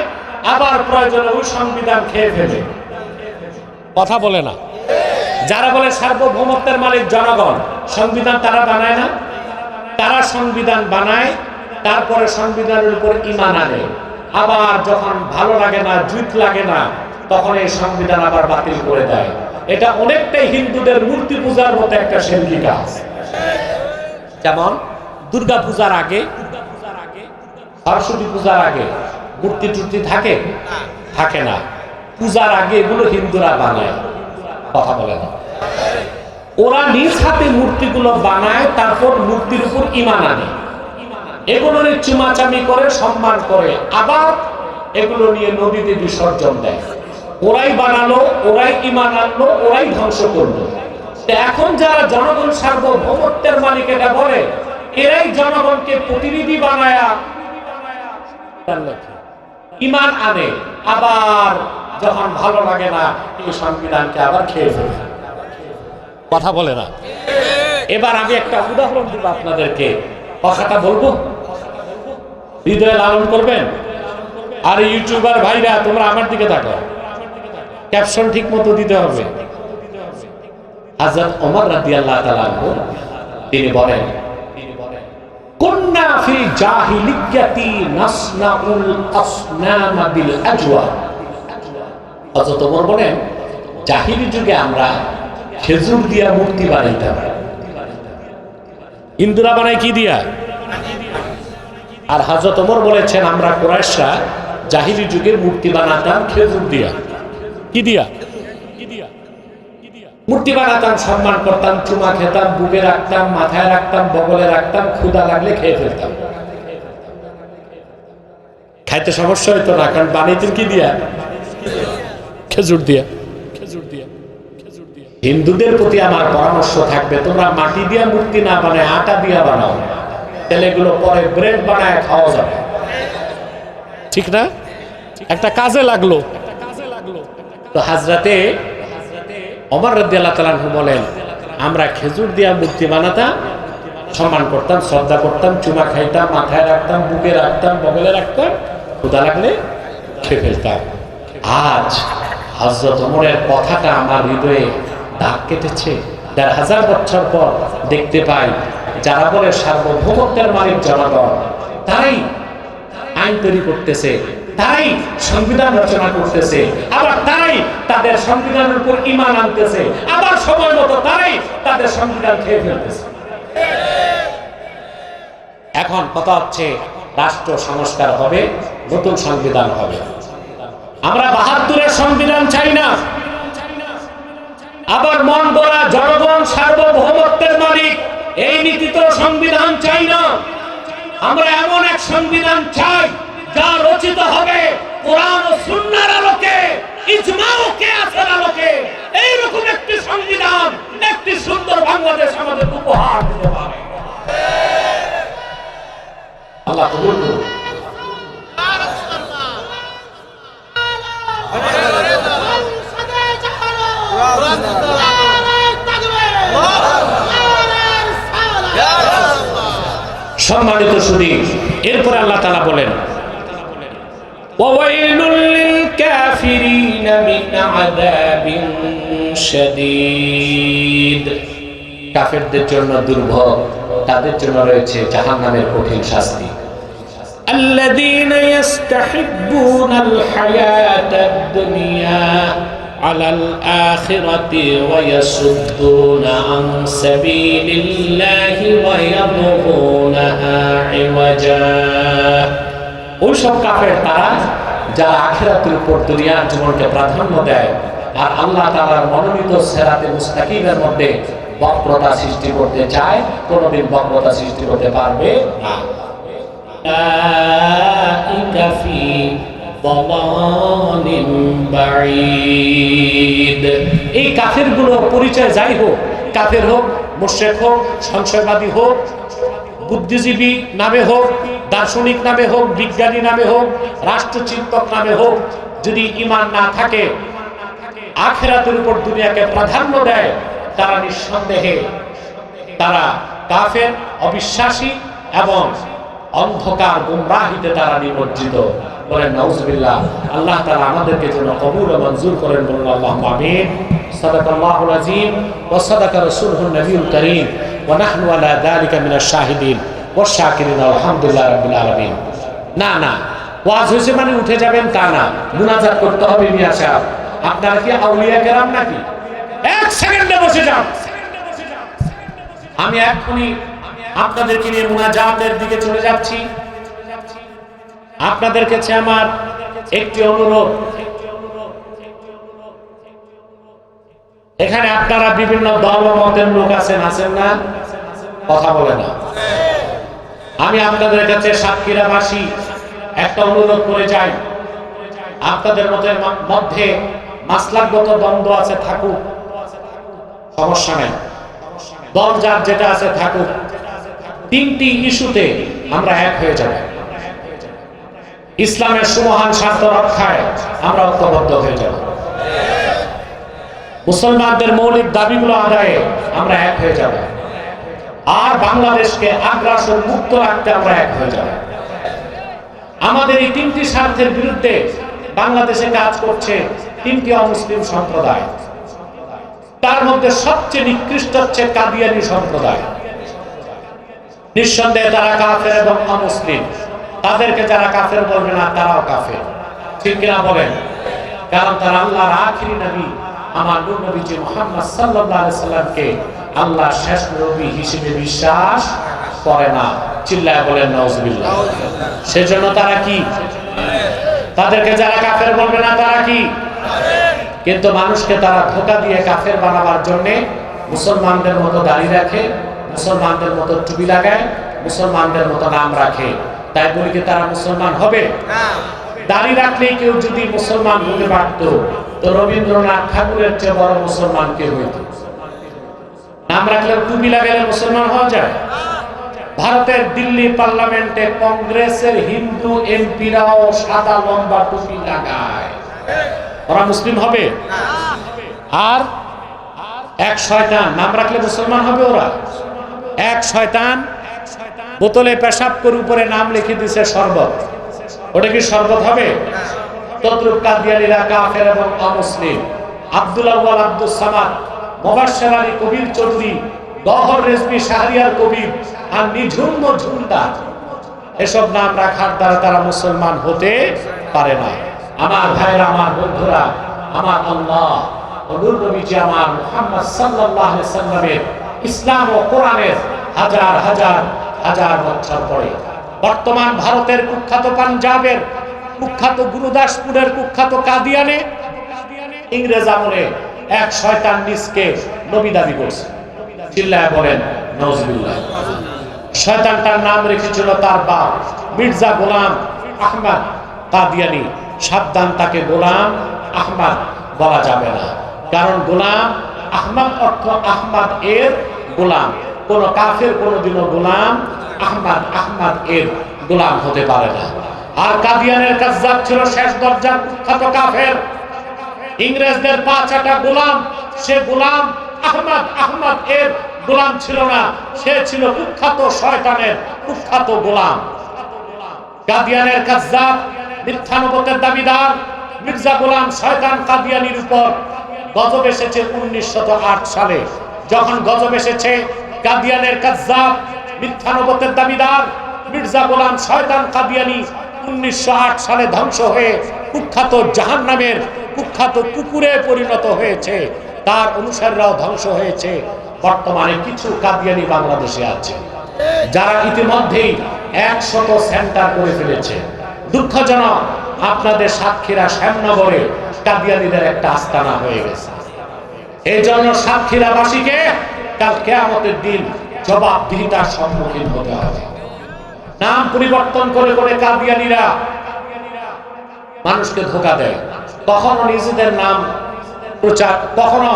আবার প্রয়োজনে ওই সংবিধান খেয়ে ফেলে। কথা বলে না। যারা বলে সার্বভৌমত্বের মালিক জনগণ, সংবিধান তারা বানায় না? তারা সংবিধান বানায়, তারপরে সংবিধানের উপর ঈমান আনে, আবার যখন ভালো লাগে না, জুত লাগে না, তখন এই সংবিধান আবার বাতিল করে দেয়। এটা অনেকটাই হিন্দুদের মূর্তি পূজার মতো একটা শিরকি কাজ। যেমন দুর্গা পূজার আগে, সরস্বতী পূজার আগে মূর্তি টুর্তি থাকে? থাকে না। পূজার আগে এগুলো হিন্দুরা বানায়। কথা বলে না। ওরা নিজ হাতে মূর্তিগুলো বানায়, তারপর মূর্তির উপর ঈমান আনে, এগুলো নিয়ে চুমাচামি করে, সম্মান করে, আবার এগুলো নিয়ে নদীতে বিসর্জন দেয়। ওরাই বানালো, ওরাই ঈমান আনলো, ওরাই ধ্বংস করলো। এখন যারা জনগণ সার্বভৌমত্বের মালিক এটা বলে, এরাই জনগণকে প্রতিনিধি বানায়া ঈমান আনে, আবার যখন ভালো লাগে না এই সংবিধানকে আবার খেয়ে ফেলে। কথা বলে না। এবার আমি একটা উদাহরণ দিব আপনাদেরকে, কথাটা বলবো, হৃদয়ে লালন করবেন। আর ইউটিউবার ভাইরা তোমরা আমার দিকে তাকো, ক্যাপশন ঠিক মতো দিতে হবে। হযরত ওমর রাদিয়াল্লাহু তাআলা আনহু তিনি বলেন, কুন্না ফি জাহিলিয়াতি নাসনাউল আসনাম বিল আজওয়া। হযরত ওমর বলেন, জাহিলি যুগে আমরা খেজুর দিয়া মূর্তি বানাইতাম। হিন্দুরা বানায় কি দিয়া? আর হযরত ওমর বলেছেন, আমরা কুরাইশরা জাহিলি যুগে মূর্তি বানাতাম খেজুর দিয়া। কি দিয়া? মূর্তি বানাতাম, সম্মান করতাম, চুমা খেতাম, বুকে রাখতাম, মাথায় রাখতাম, বগলে রাখতাম, ক্ষুধা লাগলে খেয়ে ফেলতাম। খাইতে সমস্যা হইতো না, কারণ বানাইতেন কি দিয়া? খেজুর দিয়া। হিন্দুদের প্রতি আমার পরামর্শ থাকবে, তোমরা মাটি দিয়া মূর্তি না বানায় আটা দিয়া বানাও, তাহলে এগুলো পরে ব্রেড বানায় খাওয়া যাবে। ঠিক না? একটা কাজে লাগলো। তো হযরতে ওমর রাদিয়াল্লাহু তাআলা আনহু বলেন, আমরা খেজুর দিয়া মূর্তি বানাতাম, সম্মান করতাম, শ্রদ্ধা করতাম, চুমা খাইতাম, মাথায় রাখতাম, বুকে রাখতাম, বগলে রাখতাম, ক্ষুধা লাগলে খেয়ে ফেলতাম। আজ হযরত ওমরের কথাটা আমার হৃদয়ে দাগ কেটেছে। ১৫০০ বছর পর দেখতে পাই যারা বলে সার্বভৌমত্বের মালিক জনগণ, তারাই আইন তৈরি করতেছে, তারাই সংবিধান রচনা করতেছে, আবার তারাই তাদের সংবিধানের উপর ঈমান আনতেছে, আবার সময় মতো তারাই তাদের সংবিধান খেয়ে ফেলতেছে। এখন কথা হচ্ছে রাষ্ট্র সংস্কার হবে, নতুন সংবিধান হবে। আমরা ৭২-এর সংবিধান চাই না, আবার মন গড়া জনগণ সার্বভৌমত্বের মালিক এই নীতিতে সংবিধান চাই না। আমরা এমন এক সংবিধান চাই যা রচিত হবে কোরআন ও সুন্নাহর আলোকে, ইজমা ও কিয়াসের আলোকে। এইরকম একটি সংবিধান, একটি সুন্দর বাংলাদেশ আমাদের উপহার দিতে পারে। আল্লাহ কবুল করুন। সম্মানিত সুধী, এরপরে আল্লাহ তাআলা বলেন ওয়াইলুল লিল কাফিরিন মিন আযাবিন শাদীদ। কাফেরদের জন্য দুর্ভোগ, তাদের জন্য রয়েছে জাহান্নামের কঠিন শাস্তি। আল্লাযীনা ইস্তাহিব্বুনাল হায়াতাদ দুনিয়া আলাল আখিরাতি ওয়া ইয়াসুদ্দুনা আন সাবিলিল্লাহি ওয়া ইয়াবগুনাহা ইওয়াজা। ওইসব কাফের তারা যারা আখিরাতের উপর দুনিয়ার জীবনকে প্রাধান্য দেয় আর আল্লাহ তাআলার মনোনীত সিরাতে মুস্তাকিমের মধ্যে বক্রতা সৃষ্টি করতে চায়, কোনোদিন বক্রতা সৃষ্টি করতে পারবে না। এই কাফেরগুলো পরিচয় যাই হোক, কাফের হোক, মুশরিক হোক, সংশয়বাদী হোক, বুদ্ধিজীবী নামে হোক, দার্শনিক নামে হোক, বিজ্ঞানী নামে হোক, রাষ্ট্রচিন্তক নামে হোক, যদি ঈমান না থাকে, আখিরাতের উপর দুনিয়াকে প্রাধান্য দেয়, তারা নিঃসন্দেহে তারা কাফের, অবিশ্বাসী এবং অন্ধকার গুমরাহিতে তারা নিমজ্জিত। বলেন নাউজুবিল্লাহ। আল্লাহ তাআলা আমাদেরকে যেন কবুল ও মঞ্জুর করেন, বলুন আল্লাহুম্মা আমিন। সাদাকাল্লাহুল আযীম ওয়া সাদাকা রাসূলুহুন নবিয়ুল কারীম ওয়া নাহনু আলা যালিকা মিনাশ শাহিদিন ওয়াশ শাকিরিন আলহামদুলিল্লাহি রাব্বিল আলামিন। না না, ওয়াজ হইছে মানে উঠে যাবেন তা না, মুনাজাত করতে হবে। মিয়া সাহেব, আপনারা কি আউলিয়া কেরাম নাকি? এক সেকেন্ডে বসে যান। আমি এখনই আপনাদেরকে নিয়ে মুনাজাতের দিকে চলে যাচ্ছি। আপনাদের কাছে আমার একটি অনুরোধ, এখানে আপনারা বিভিন্ন দল ও মতের লোক আছেন না? কথা বলে না। আমি আপনাদের কাছে সাতক্ষীরাবাসী একটা অনুরোধ করে যাই, আপনাদের মধ্যে মাসলাকগত দ্বন্দ্ব আছে, থাকুক, সমস্যা নাই, দল যার যেটা আছে থাকুক। 3টি ইস্যুতে আমরা এক হয়ে যাব। ইসলামের সুমহান স্বার্থ রক্ষায় আমরা ঐক্যবদ্ধ হয়ে যাব। মুসলমানদের মৌলিক দাবিগুলো আদায়ে আমরা এক হয়ে যাব। আর বাংলাদেশকে আগ্রাসন মুক্ত রাখতে আমরা এক হয়ে যাব। আমাদের এই 3টি স্বার্থের বিরুদ্ধে বাংলাদেশে কাজ করছে 3টি অমুসলিম সম্প্রদায়। তার মধ্যে সবচেয়ে নিকৃষ্ট হচ্ছে কাদিয়ানী সম্প্রদায়। নিঃসন্দেহে তারা কাফের এবং অমুসলিম। তাদেরকে যারা কাফের বলবে না, তারাও কাফের, ঠিক কিনা বলেন? কারণ তারা আল্লাহর আখিরি নবী আমার নূর নবীজি মুহাম্মদ সাল্লাল্লাহু আলাইহি সাল্লামকে আল্লাহর শেষ নবী হিসেবে বিশ্বাস করে না। চিল্লায় বলেন নাউজুবিল্লাহ। সেজন্য তারা কি? তাদেরকে যারা কাফের বলবে না, তারা কি? কিন্তু মানুষকে তারা ধোঁকা দিয়ে কাফের বানাবার জন্য মুসলমানদের মতো দাড়ি রাখে, মুসলমানদের মতো টুপি লাগায়, মুসলমানদের মতো নাম রাখে। তাই বলি কি তারা মুসলমান হবে? দাড়ি রাখলেই কেউ যদি মুসলমান হতে পারত, তো রবীন্দ্রনাথ ঠাকুরের চেয়ে বড় মুসলমান কে হইত? নাম রাখলে, টুপি লাগালে মুসলমান হওয়া যায়? ভারতের দিল্লি পার্লামেন্টে কংগ্রেসের হিন্দু এমপিরাও সাদা লম্বা টুপি লাগায়, ওরা মুসলিম হবে? আর এক শয়তান নাম রাখলে মুসলমান হবে ওরা? এক শয়তান বোতলে পেশাব করে উপরে নাম লিখে দিছে শরবত, ওটা কি শরবত হবে? তদ্রুপ কাদিয়ানীরা কাফের এবং অমুসলিম। আব্দুল আউয়াল আব্দুস সামাদ, মোবাশ্বের আলী কবির চৌধুরী, গহর রেজভী শাহরিয়ার কবির আর নিঝুম ঝুমদা, এসব নাম রাখার দ্বারা তারা মুসলমান হতে পারে না। আমার ভাইরা, আমার বন্ধুরা, আমার আল্লাহ নূর নবীজি আমার মুহাম্মদ সাল্লাল্লাহু আলাইহি সাল্লামের ইসলাম ও কোরআনের হাজার হাজার হাজার বছর পরে বর্তমান ভারতের কুখ্যাত পাঞ্জাবের কুখ্যাত গুরুদাসপুরের কুখ্যাত কাদিয়ানে ইংরেজ আমলে এক শয়তান নিজকে নবী দাবি করছে। চিল্লায় বলেন নাউজুবিল্লাহ। শয়তানটার নাম রেখেছিল তার বাপ মির্জা গোলাম আহমদ কাদিয়ানী। সাবধান, তাকে গোলাম আহমদ বলা যাবে না, কারণ গোলাম আহমদ অর্থ আহমদ এর গোলাম। কোন কাফের কোনদিনও গোলাম আহমদ এর গোলাম হতে পারে না। আর কাদিয়ানের কাজ্জাব ছিল শেষ দরজার কুখ্যাত কাফের, ইংরেজদের পা চাটা গোলাম। সে গোলাম আহমদ এর গোলাম ছিল না, সে ছিল কুখ্যাত শয়তানের কুখ্যাত গোলাম। কাদিয়ানের কাজ্জাব, মিথ্যানুবতের দাবিদার মির্জা গোলাম শয়তান কাদিয়ানির উপর গজব এসেছে 1908 সালে। যখন গজব এসেছে, কাদিয়ানের কাজ্জাব, মিথ্যানুবতের দাবিদার মির্জা গোলাম শয়তান কাদিয়ানি 1908 সালে ধ্বংস হয়ে কুখ্যাত জাহান্নামের কুখ্যাত কুকুরে পরিণত হয়েছে। তার অনুসারীরাও ধ্বংস হয়েছে। বর্তমানে কিছু কাদিয়ানি বাংলাদেশে আছে যারা ইতিমধ্যেই 100 সেন্টার করে ফেলেছে। দুঃখজনক, আপনাদের সাতক্ষীরা শ্যামনগরে কাদিয়ানীদের একটা আস্তানা হয়ে গেছে। এই জন্য সাতক্ষীরাবাসীকে কাল কিয়ামতের দিন জবাবদিহিতার সম্মুখীন হতে হবে। নাম পরিবর্তন করে করে কাদিয়ানীরা মানুষকে ধোঁকা দেয়। কখনো নিজেদের নাম প্রচার, কখনো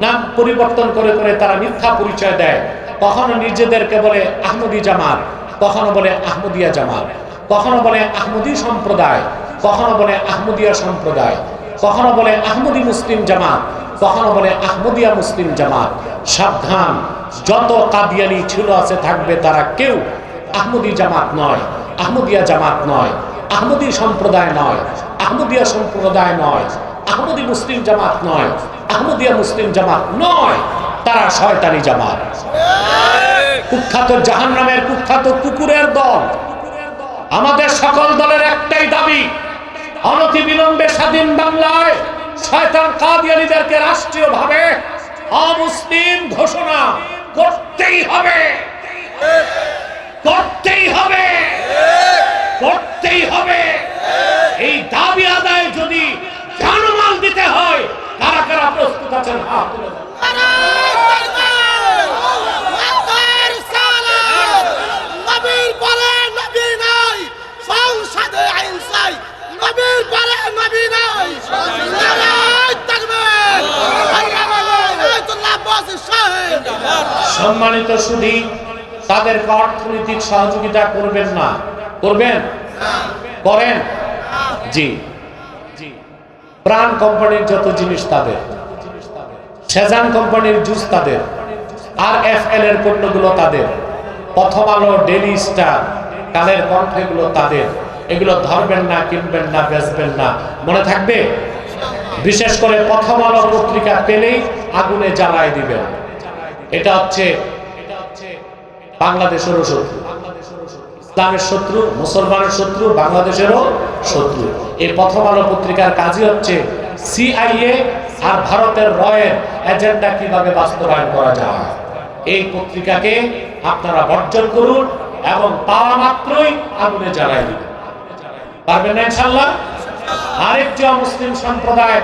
নাম পরিবর্তন করে করে তারা মিথ্যা পরিচয় দেয়। কখনো নিজেদেরকে বলে আহমদী জামাত, কখনো বলে আহমদিয়া জামাত, কখনো বলে আহমদী সম্প্রদায়, কখনো বলে আহমদিয়া সম্প্রদায়, কখনো বলে আহমদী মুসলিম জামাত, কখনো বলে আহমদিয়া মুসলিম জামাত। সাবধান, যত কাদিয়ানি ছিল আছে থাকবে, তারা কেউ আহমদী জামাত নয়, আহমদিয়া জামাত নয়, আহমদী সম্প্রদায় নয়, আহমদিয়া সম্প্রদায় নয়, আহমদী মুসলিম জামাত নয়, আহমদিয়া মুসলিম জামাত নয়, তারা শয়তানি জামাত, কুখ্যাত জাহান্নামের কুখ্যাত কুকুরের দল। আমাদের সকল দলের একটাই দাবি, অনতিবিলম্বে স্বাধীন বাংলায় শয়তান কাদিয়ানীদেরকে রাষ্ট্রীয়ভাবে অমুসলিম ঘোষণা করতেই হবে, করতেই হবে, করতেই হবে। এই দাবি আদায় যদি জানমাল দিতে হয়, কারা কারা প্রস্তুত আছেন? হাত তুলে দেন। সম্মানিত সুধী, তাদের অর্থনৈতিক সহযোগিতা করবেন না? করবেন? করেন? জি জি। প্রাণ কোম্পানির যত জিনিস তাদের, সেজান কোম্পানির জুস তাদের, আর এফএল এর পণ্যগুলো তাদের, প্রথম আলো, ডেইলি স্টার, কালের কণ্ঠ, এগুলো তাদের। এগুলো ধরবেন না, কিনবেন না, বেচবেন না, মনে থাকবে। বিশেষ করে প্রথম আলো পত্রিকা পেলেই আগুনে জ্বালায় দিবেন। এটা হচ্ছে বাংলাদেশেরও শত্রু, ইসলামের শত্রু, মুসলমানের শত্রু, বাংলাদেশেরও শত্রু। এই প্রথম আলো পত্রিকার কাজই হচ্ছে সিআইএ আর ভারতের রয়ের এজেন্ডা কিভাবে বাস্তবায়ন করা যায়। এই পত্রিকাকে আপনারা বর্জন করুন এবং পাওয়া মাত্রই আগুনে জ্বালায় দিবেন। পারবেন না ইনশাআল্লাহ? আরেকটি মুসলিম সম্প্রদায়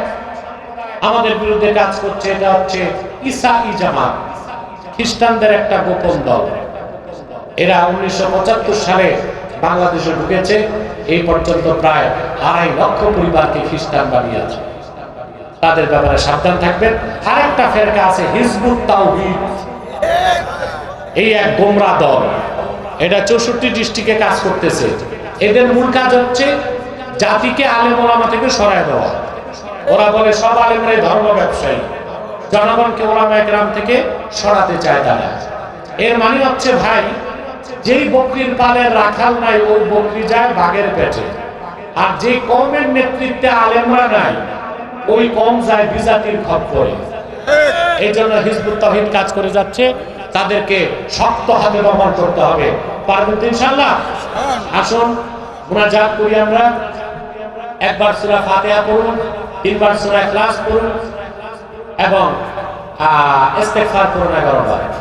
আমাদের বিরুদ্ধে কাজ করছে, এটা হচ্ছে ঈসাই জামাত, খ্রিস্টানদের একটা গোপন দল। এরা 1975 সালে বাংলাদেশে ঢুকেছে। এই পর্যন্ত প্রায় 2.5 লক্ষ পরিবারকে খ্রিস্টান বানিয়েছে। তাদের ব্যাপারে সাবধান থাকবেন। আরেকটা ফেরকা আছে হিজবুত তাওহীদ, এই এক গোমরা দল। এটা 64 ডিস্ট্রিক্টে কাজ করতেছে। এদের মূল কাজ হচ্ছে জাতিকে আলেম ওলামা থেকে সরায় দেওয়া। ওরা বলে সব আলেমরাই ধর্ম ব্যবসায়ী, জনগণকে ওলামায়ে কেরাম থেকে সরাতে চায় তারা। এর মানে হচ্ছে ভাই, যেই বকরির পালের রাখাল নাই, ওই বকরি যায় বাঘের পেটে। আর যে কওমের নেতৃত্বে আলেমরা নাই ওই কওম যায় বিজাতির খপ্পরে। এই জন্য হিজবুত তাওহীদ কাজ করে যাচ্ছে, তাদেরকে শক্ত হাতে দমন করতে হবে। পারবেন তো ইনশাআল্লাহ? আসুন মুনাজাত করি আমরা। একবার সূরা ফাতিহা পড়ুন, তিনবার সূরা ইখলাস পড়ুন এবং ইস্তেগফার করুন 11 বার।